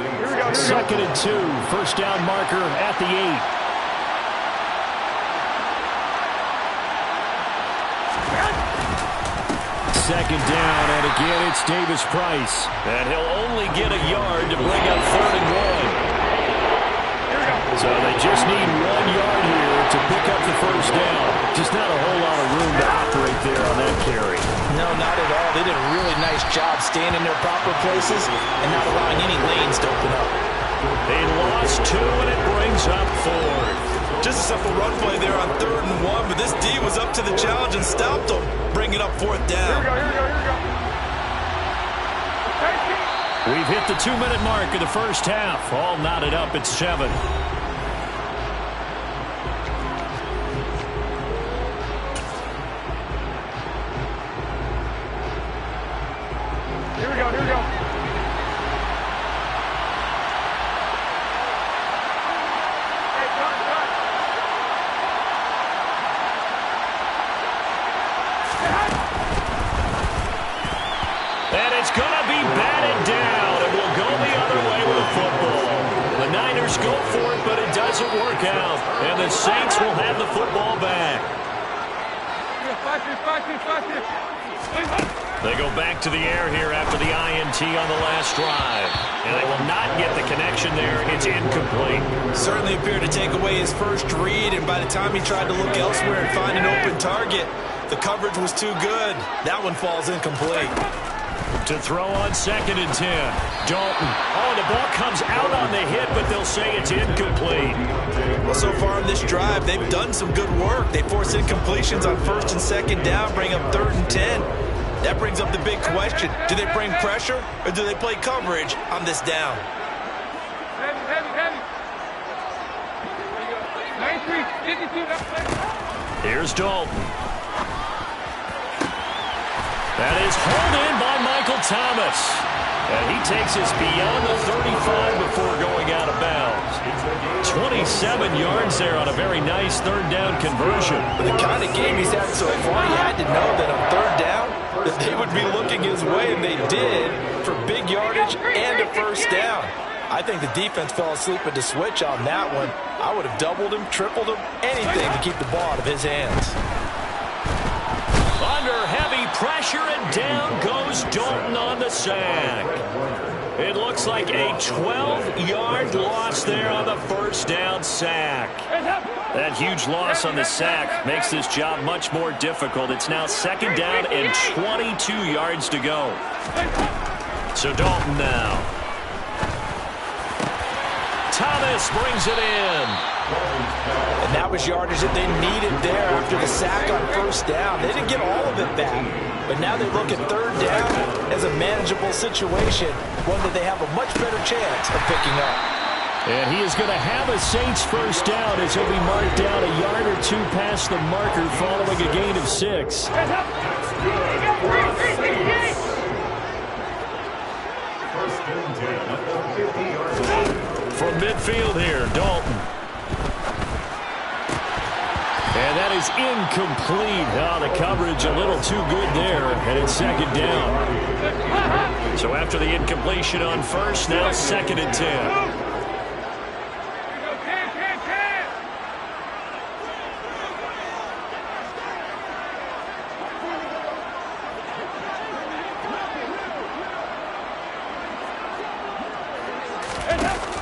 2nd and 2, first down marker at the 8. Second down, and again it's Davis Price. And he'll only get a yard to bring up 3rd and 1. So they just need 1 yard here to pick up the first down. Just not a whole lot of room to operate there on that carry. No, not at all. They did a really nice job staying in their proper places and not allowing any lanes to open up. They lost 2, and it brings up 4. Just a simple run play there on 3rd and 1, but this D was up to the challenge and stopped them, bringing up 4th down. Here we go. We've hit the 2-minute mark of the first half. All knotted up at 7. Here we go. And it's going to be batted down, and we'll go the other way with the football. The Niners go for it, but it doesn't work out. And the Saints will have the football back. They go back to the air here after the INT on the last drive. And they will not get the connection there. It's incomplete. Certainly appeared to take away his first read, and by the time he tried to look elsewhere and find an open target, the coverage was too good. That one falls incomplete. To throw on 2nd and 10. Dalton. Oh, the ball comes out on the hit, but they'll say it's incomplete. Well, so far in this drive, they've done some good work. They force incompletions on 1st and 2nd down, bring up 3rd and 10. That brings up the big question. Do they bring pressure, or do they play coverage on this down? Here's Dalton. That is hauled in by Michael Thomas. And he takes us beyond the 35 before going out of bounds. 27 yards there on a very nice 3rd down conversion. But the kind of game he's had so far, you had to know that on 3rd down, that they would be looking his way, and they did, for big yardage and a first down. I think the defense fell asleep at the switch on that one. I would have doubled him, tripled him, anything to keep the ball out of his hands. Under heavy pressure, and down goes Dalton on the sack. It looks like a 12-yard loss there on the first down sack. That huge loss on the sack makes this job much more difficult. It's now 2nd down and 22 yards to go. So Dalton now. Thomas brings it in. And that was yardage that they needed there after the sack on first down. They didn't get all of it back, but now they look at 3rd down as a manageable situation, one that they have a much better chance of picking up. And he is going to have a Saints first down as he'll be marked down a yard or two past the marker following a gain of 6. From midfield here, Dalton. And that is incomplete. Oh, the coverage a little too good there, and it's second down. So after the incompletion on first, now second and 10.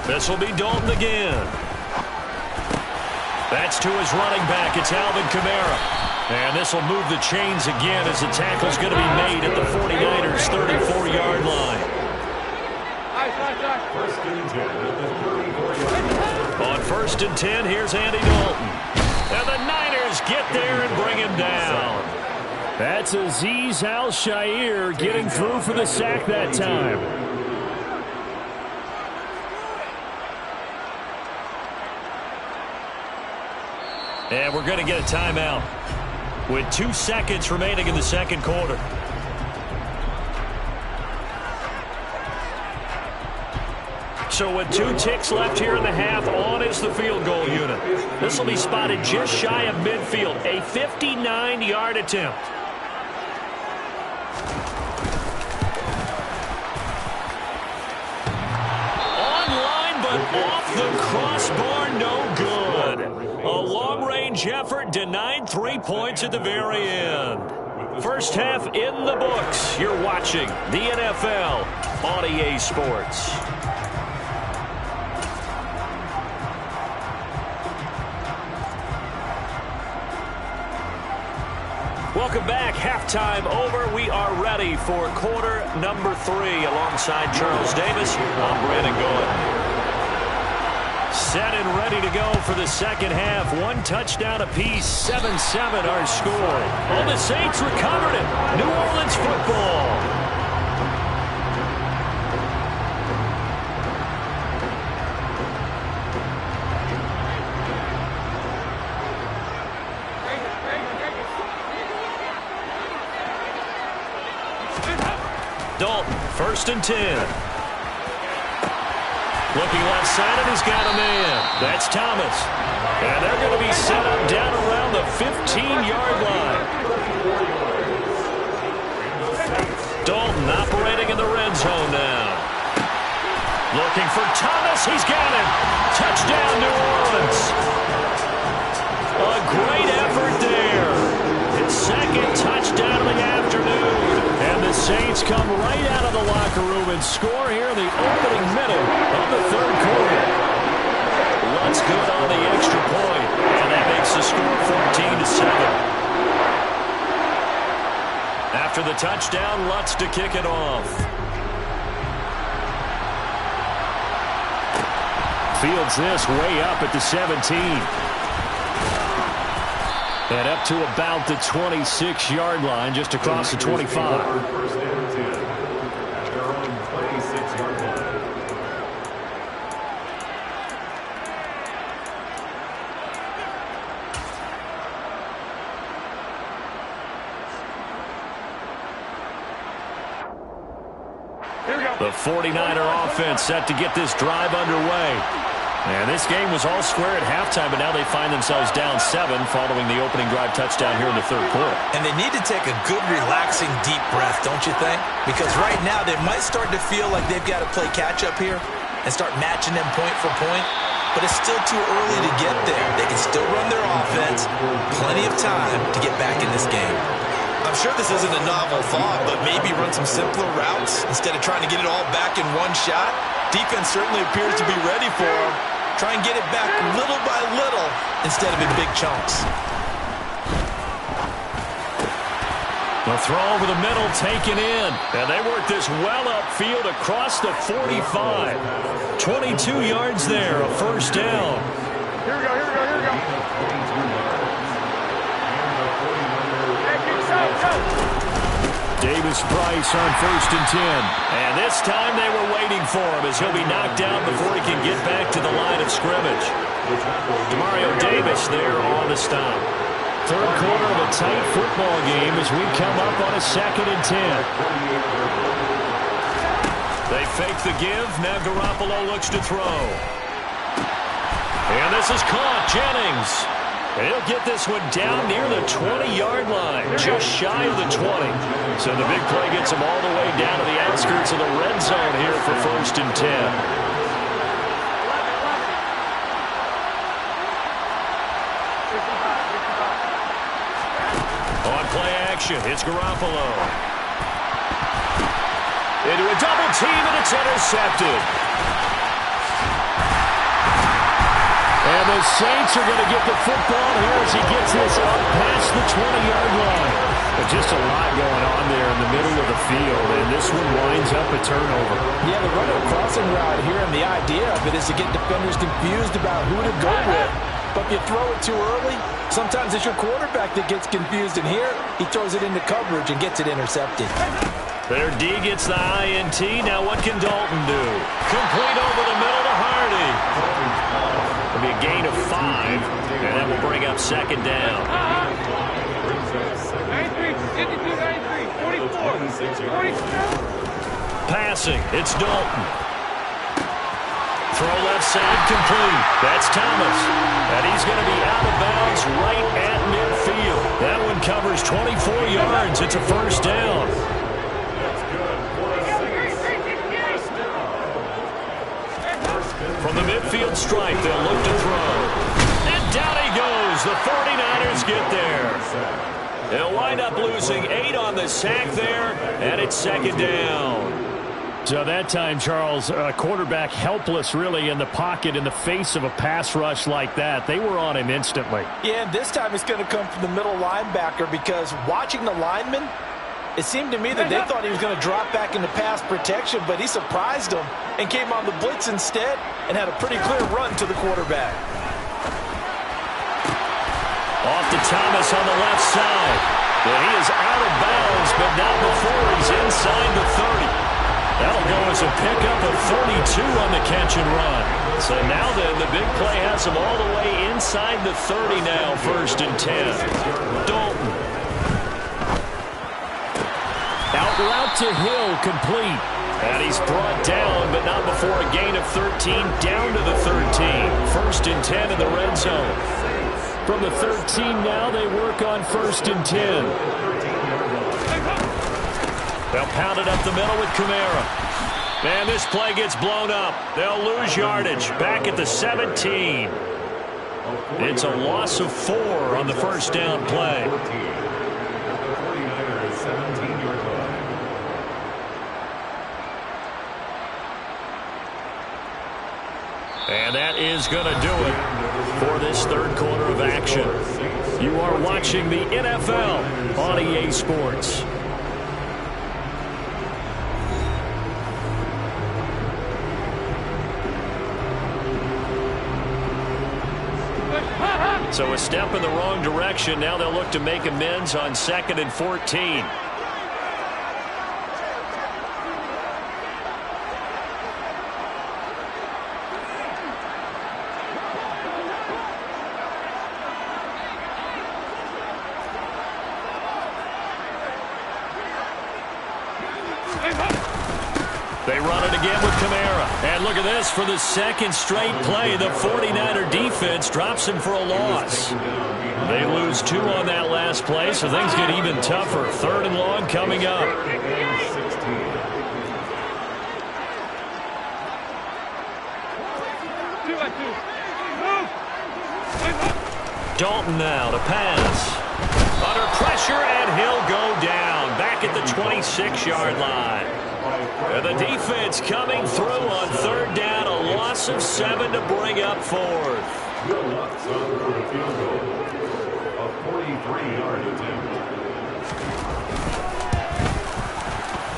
This will be Dalton again. That's to his running back. It's Alvin Kamara. And this will move the chains again as the tackle's going to be made at the 49ers' 34-yard line. On first and 10, here's Andy Dalton. And the Niners get there and bring him down. That's Azeez Al-Shaair getting through for the sack that time. And we're going to get a timeout with 2 seconds remaining in the second quarter. So with 2 ticks left here in the half, on is the field goal unit. This will be spotted just shy of midfield, a 59-yard attempt. Online, but off the crossbar, no good. A long-range effort denied 3 points at the very end. First half in the books. You're watching the NFL on EA Sports. Welcome back. Halftime over. We are ready for quarter number 3 alongside Charles Davis. I'm Brandon Gould. Set and ready to go for the second half. 1 touchdown apiece, 7-7 our score. Oh, the Saints recovered it. New Orleans football. Dalton, first and 10. Looking left side, and he's got a man. That's Thomas. And they're going to be set up down around the 15-yard line. Dalton operating in the red zone now. Looking for Thomas. He's got it. Touchdown, New Orleans. A great effort there. His second touchdown of the afternoon. And the Saints come right out of the locker room and score here in the opening minute of the third quarter. Lutz good on the extra point, and that makes the score 14-7. After the touchdown, Lutz to kick it off. Fields this way up at the 17. And up to about the 26-yard line, just across the 25. The 49er offense set to get this drive underway. And this game was all square at halftime, but now they find themselves down 7 following the opening drive touchdown here in the third quarter. And they need to take a good, relaxing, deep breath, don't you think? Because right now they might start to feel like they've got to play catch-up here and start matching them point for point. But it's still too early to get there. They can still run their offense. Plenty of time to get back in this game. I'm sure this isn't a novel thought, but maybe run some simpler routes instead of trying to get it all back in one shot. Defense certainly appears to be ready for them. Try and get it back little by little instead of in big chunks. The throw over the middle taken in. And they work this well upfield across the 45. 22 yards there, a first down. Here we go, here we go, here we go. Curtis Price on 1st and 10. And this time they were waiting for him as he'll be knocked down before he can get back to the line of scrimmage. Demario Davis there on the stop. Third quarter of a tight football game as we come up on a 2nd and 10. They fake the give. Now Garoppolo looks to throw. And this is caught. Jennings. He'll get this one down near the 20-yard line, just shy of the 20. So the big play gets him all the way down to the outskirts of the red zone here for 1st and 10. On play action, it's Garoppolo. Into a double team, and it's intercepted. And the Saints are going to get the football here as he gets this up past the 20-yard line. But just a lot going on there in the middle of the field, and this one winds up a turnover. Yeah, the run crossing route here, and the idea of it is to get defenders confused about who to go with. But if you throw it too early, sometimes it's your quarterback that gets confused, and here he throws it into coverage and gets it intercepted. Their D gets the INT. Now what can Dalton do? Complete over the middle to Hardy. It'll be a gain of 5, and that will bring up 2nd down. 93, 52, 93, 44, 46. Passing, it's Dalton. Throw left side, complete. That's Thomas. And he's going to be out of bounds right at midfield. That one covers 24 yards. It's a 1st down. From the midfield stripe, they'll look to throw. And down he goes. The 49ers get there. They'll wind up losing 8 on the sack there, and it's 2nd down. So that time, Charles, quarterback helpless really in the pocket in the face of a pass rush like that. They were on him instantly. Yeah, and this time it's going to come from the middle linebacker because watching the lineman, it seemed to me that they thought he was going to drop back into pass protection, but he surprised them and came on the blitz instead and had a pretty clear run to the quarterback. Off to Thomas on the left side. But he is out of bounds, but not before he's inside the 30. That'll go as a pickup of 32 on the catch and run. So now then, the big play has him all the way inside the 30 now, 1st and 10. Dalton. Out route to Hill, complete. And he's brought down, but not before a gain of 13, down to the 13. 1st and 10 in the red zone. From the 13 now, they work on 1st and 10. They'll pound it up the middle with Kamara. And this play gets blown up. They'll lose yardage. Back at the 17. It's a loss of 4 on the 1st down play. And that is going to do it for this 3rd quarter of action. You are watching the NFL on EA Sports. So a step in the wrong direction. Now they'll look to make amends on 2nd and 14. They run it again with Kamara. And look at this for the 2nd straight play. The 49er defense drops him for a loss. They lose 2 on that last play, so things get even tougher. 3rd and long coming up. Dalton now to pass. Under pressure, and he'll go down. Back at the 26-yard line. And the defense coming through on 3rd down. A loss of 7 to bring up 4th.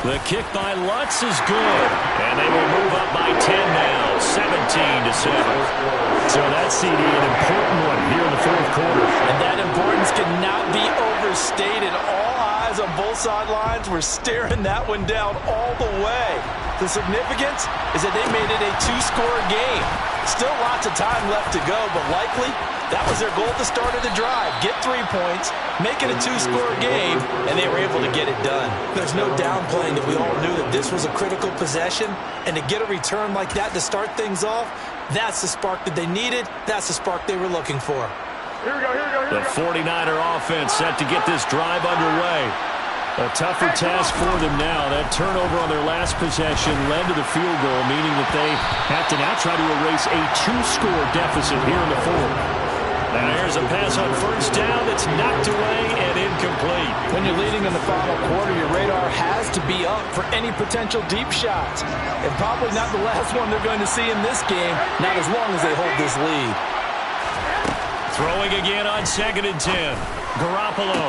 The kick by Lutz is good. And they will move up by 10 now. 17-7. So that CD, an important one here in the 4th quarter. And that importance cannot be overstated. All eyes guys on both sidelines were staring that one down all the way. The significance is that they made it a two-score game. Still lots of time left to go, but likely that was their goal at the start of the drive. Get 3 points, make it a two-score game, and they were able to get it done. There's no downplaying that we all knew that this was a critical possession, and to get a return like that to start things off, that's the spark that they needed. That's the spark they were looking for. Here we go, here we go, here we go. The 49er offense set to get this drive underway. A tougher task for them now. That turnover on their last possession led to the field goal, meaning that they have to now try to erase a two-score deficit here in the fourth. Now here's a pass on first down that's knocked away and incomplete. When you're leading in the final quarter, your radar has to be up for any potential deep shots. And probably not the last one they're going to see in this game, not as long as they hold this lead. Throwing again on 2nd and 10. Garoppolo.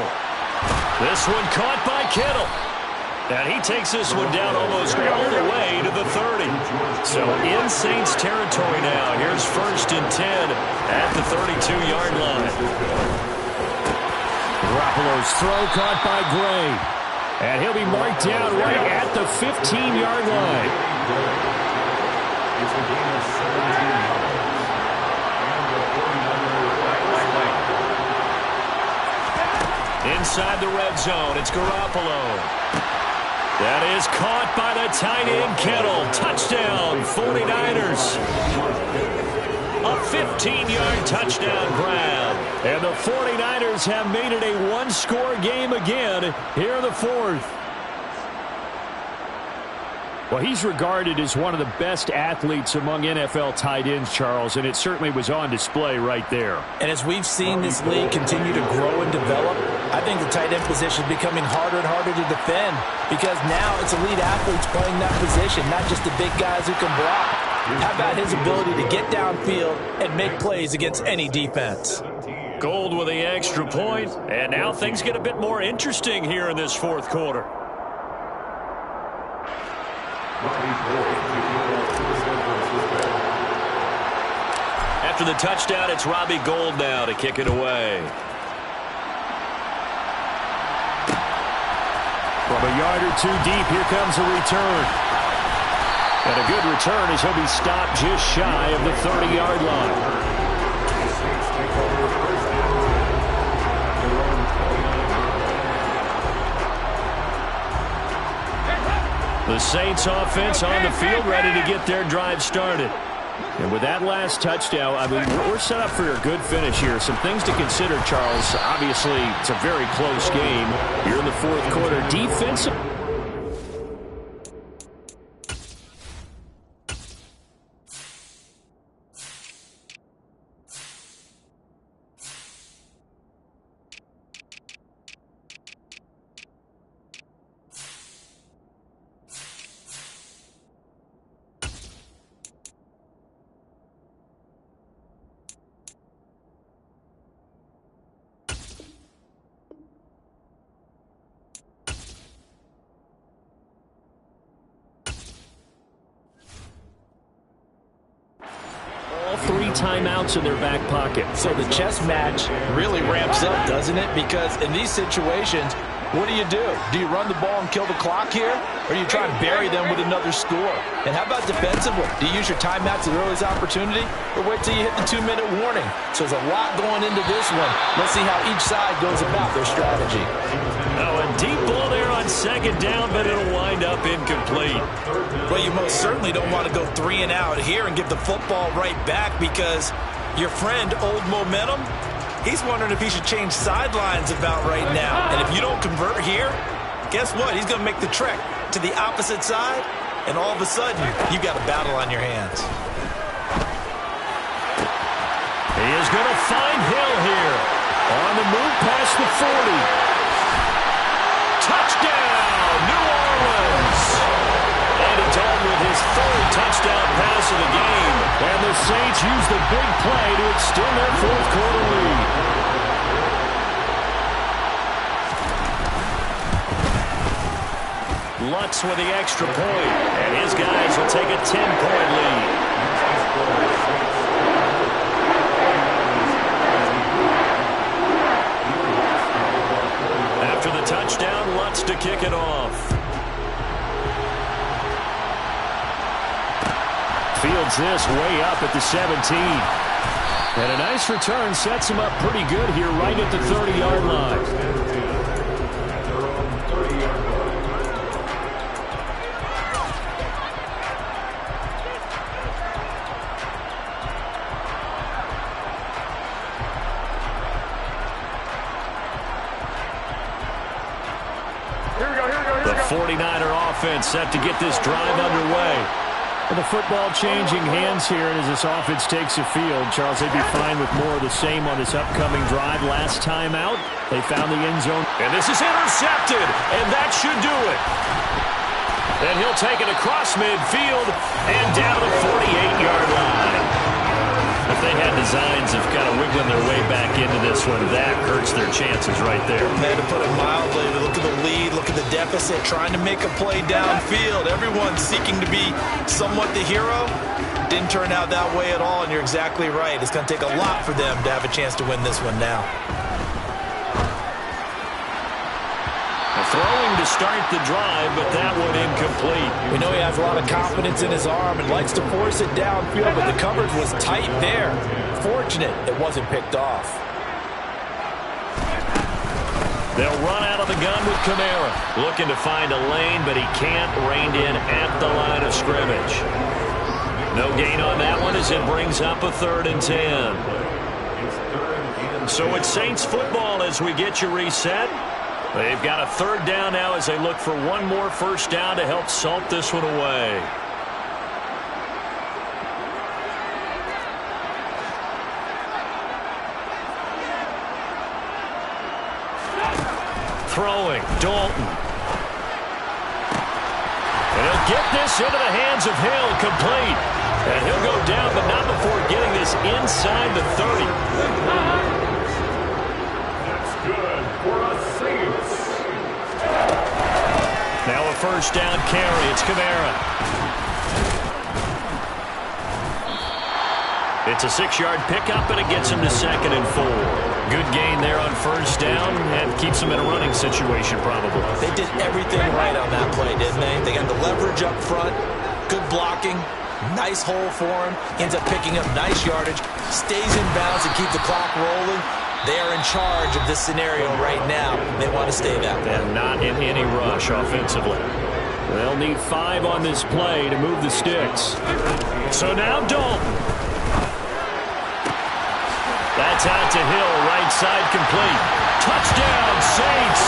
This one caught by Kittle. And he takes this one down almost all the way to the 30. So in Saints territory now. Here's 1st and 10 at the 32-yard line. Garoppolo's throw caught by Gray. And he'll be marked down right at the 15-yard line. Inside the red zone, it's Garoppolo. That is caught by the tight end, Kittle. Touchdown, 49ers. A 15-yard touchdown grab. And the 49ers have made it a one-score game again here in the fourth. Well, he's regarded as one of the best athletes among NFL tight ends, Charles, and it certainly was on display right there. And as we've seen this league continue to grow and develop, I think the tight end position is becoming harder and harder to defend because now it's elite athletes playing that position, not just the big guys who can block. How about his ability to get downfield and make plays against any defense? Gold with the extra point, and now things get a bit more interesting here in this fourth quarter. After the touchdown, it's Robbie Gould now to kick it away. From a yard or two deep, here comes a return. And a good return as he'll be stopped just shy of the 30-yard line. The Saints offense on the field ready to get their drive started. And with that last touchdown, I mean, we're set up for a good finish here. Some things to consider, Charles. Obviously, it's a very close game here in the fourth quarter. Defensive. Timeouts in their back pocket. So the chess match really ramps up, doesn't it? Because in these situations, what do? Do you run the ball and kill the clock here? Or do you try and bury them with another score? And how about defensively? Do you use your timeouts at the earliest opportunity? Or wait till you hit the 2-minute warning? So there's a lot going into this one. Let's see how each side goes about their strategy. Oh, a deep ball there on 2nd down, but it'll wind up incomplete. Well, you most certainly don't want to go 3 and out here and give the football right back because your friend, Old Momentum, he's wondering if he should change sidelines about right now. And if you don't convert here, guess what? He's going to make the trek to the opposite side, and all of a sudden, you've got a battle on your hands. He is going to find Hill here on the move past the 40. Touchdown, New Orleans! And it's on with his 3rd touchdown pass of the game. And the Saints use the big play to extend their fourth quarter lead. Lutz with the extra point, and his guys will take a 10-point lead. After the touchdown, Lutz to kick it off. Fields this way up at the 17. And a nice return sets him up pretty good here right at the 30-yard line. The 49er offense set to get this drive underway. And the football changing hands here, and as this offense takes the field, Charles, they'd be fine with more of the same on this upcoming drive. Last time out, they found the end zone. And this is intercepted, and that should do it. And he'll take it across midfield and down to the 48-yard line. If they had designs of kind of wiggling their way back into this one, that hurts their chances right there. They had to put it mildly. Look at the lead, look at the deficit, trying to make a play downfield. Everyone seeking to be somewhat the hero. Didn't turn out that way at all, and you're exactly right. It's going to take a lot for them to have a chance to win this one now. Throwing to start the drive, but that one incomplete. We know he has a lot of confidence in his arm and likes to force it downfield, but the coverage was tight there. Fortunate it wasn't picked off. They'll run out of the gun with Kamara. Looking to find a lane, but he can't. Reined in at the line of scrimmage. No gain on that one as it brings up a 3rd and 10. So it's Saints football as we get you reset. They've got a 3rd down now as they look for one more first down to help salt this one away. Throwing, Dalton. And he'll get this into the hands of Hill, complete. And he'll go down, but not before getting this inside the 30. That's good for a Saints. Now a first down carry. It's Kamara. It's a 6-yard pickup, and it gets him to 2nd and 4. Good gain there on first down and keeps him in a running situation probably. They did everything right on that play, didn't they? They got the leverage up front, good blocking, nice hole for him, ends up picking up nice yardage, stays in bounds and keep the clock rolling. They are in charge of this scenario right now. They want to stay that way. And not in any rush offensively. They'll need 5 on this play to move the sticks. So now Dalton. That's out to Hill, right side complete. Touchdown, Saints.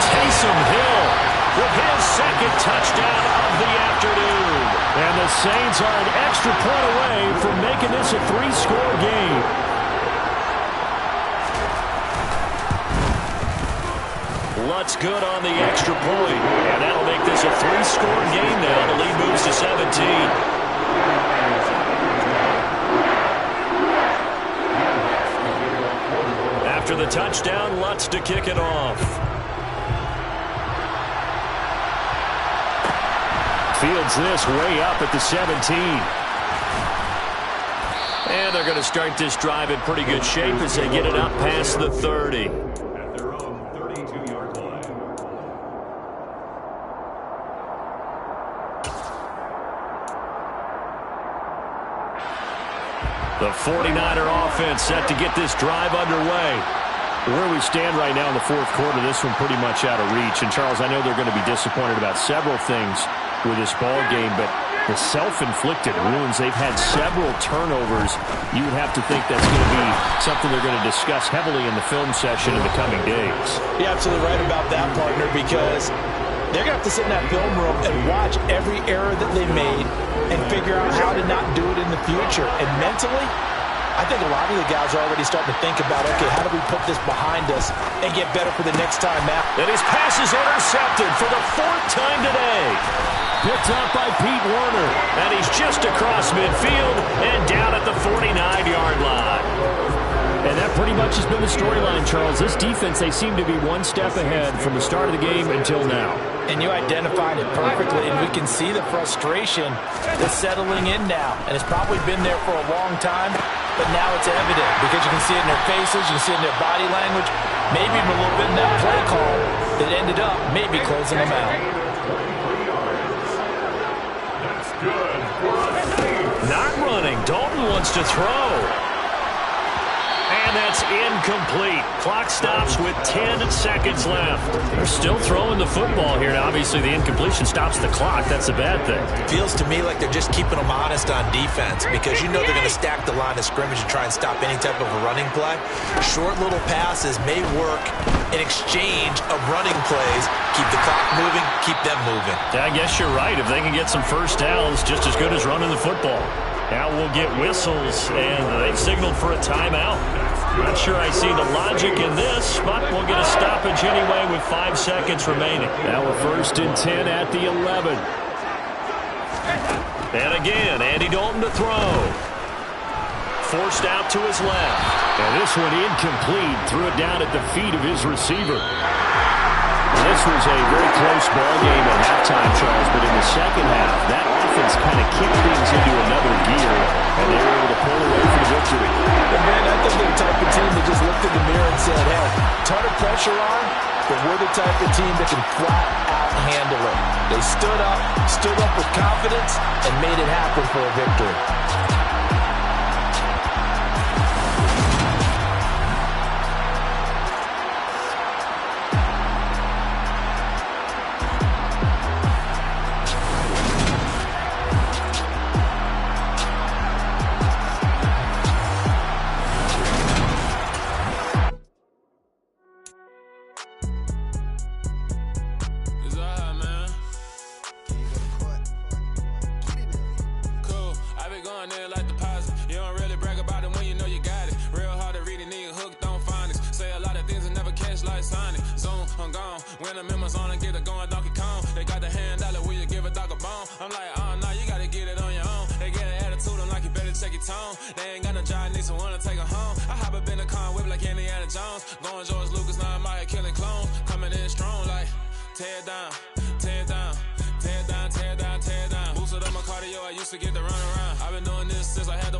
Taysom Hill with his 2nd touchdown of the afternoon. And the Saints are an extra point away from making this a 3-score game. Lutz good on the extra point. And that'll make this a 3-score game now. The lead moves to 17. After the touchdown, Lutz to kick it off. Fields this way up at the 17. And they're going to start this drive in pretty good shape as they get it up past the 30. At their own 32-yard line. The 49er offense set to get this drive underway. Where we stand right now in the 4th quarter, this one pretty much out of reach. And, Charles, I know they're going to be disappointed about several things with this ball game, but the self-inflicted wounds, they've had several turnovers. You would have to think that's going to be something they're going to discuss heavily in the film session in the coming days. You're absolutely right about that, partner, because they're going to have to sit in that film room and watch every error that they made and figure out how to not do it in the future. And mentally, I think a lot of the guys are already starting to think about, okay, how do we put this behind us and get better for the next time out? And his pass is intercepted for the 4th time today. Picked up by Pete Werner. And he's just across midfield and down at the 49-yard line. And that pretty much has been the storyline, Charles. This defense, they seem to be one step ahead from the start of the game until now. And you identified it perfectly, and we can see the frustration that's settling in now. And it's probably been there for a long time, but now it's evident because you can see it in their faces, you can see it in their body language, maybe even a little bit in that play call. that ended up maybe closing them out. That's good for a save. Not running. Dalton wants to throw. And that's incomplete. Clock stops with 10 seconds left. They're still throwing the football here. Now, obviously, the incompletion stops the clock. That's a bad thing. Feels to me like they're just keeping them honest on defense because you know they're going to stack the line of scrimmage and try and stop any type of a running play. Short little passes may work in exchange of running plays. Keep the clock moving, keep them moving. Yeah, I guess you're right. If they can get some first downs, just as good as running the football. Now we'll get whistles, and they've signaled for a timeout. Not sure I see the logic in this, but we'll get a stoppage anyway with 5 seconds remaining. Now we're 1st and 10 at the 11. And again, Andy Dalton to throw. Forced out to his left. And this one incomplete. Threw it down at the feet of his receiver. This was a very close ball game at halftime, Charles, but in the second half, that offense kind of kicked things into another gear, and they were able to pull away from the victory. And man, I think they're the type of team that just looked in the mirror and said, hey, ton of pressure on, but we're the type of team that can flat out handle it. They stood up with confidence, and made it happen for a victory. When I'm in my zone and get it going Donkey Kong. They got the hand dollar, will you give a dog a bone? I'm like, oh no, you gotta get it on your own. They get an attitude, I'm like, you better check your tone. They ain't got no job, need someone to take her home. I hop up in a car, whip like Indiana Jones. Going George Lucas, now I'm out here killing clones. Coming in strong like, tear down, tear down, tear down, tear down, tear down. Boosted up my cardio, I used to get the run around. I've been doing this since I had the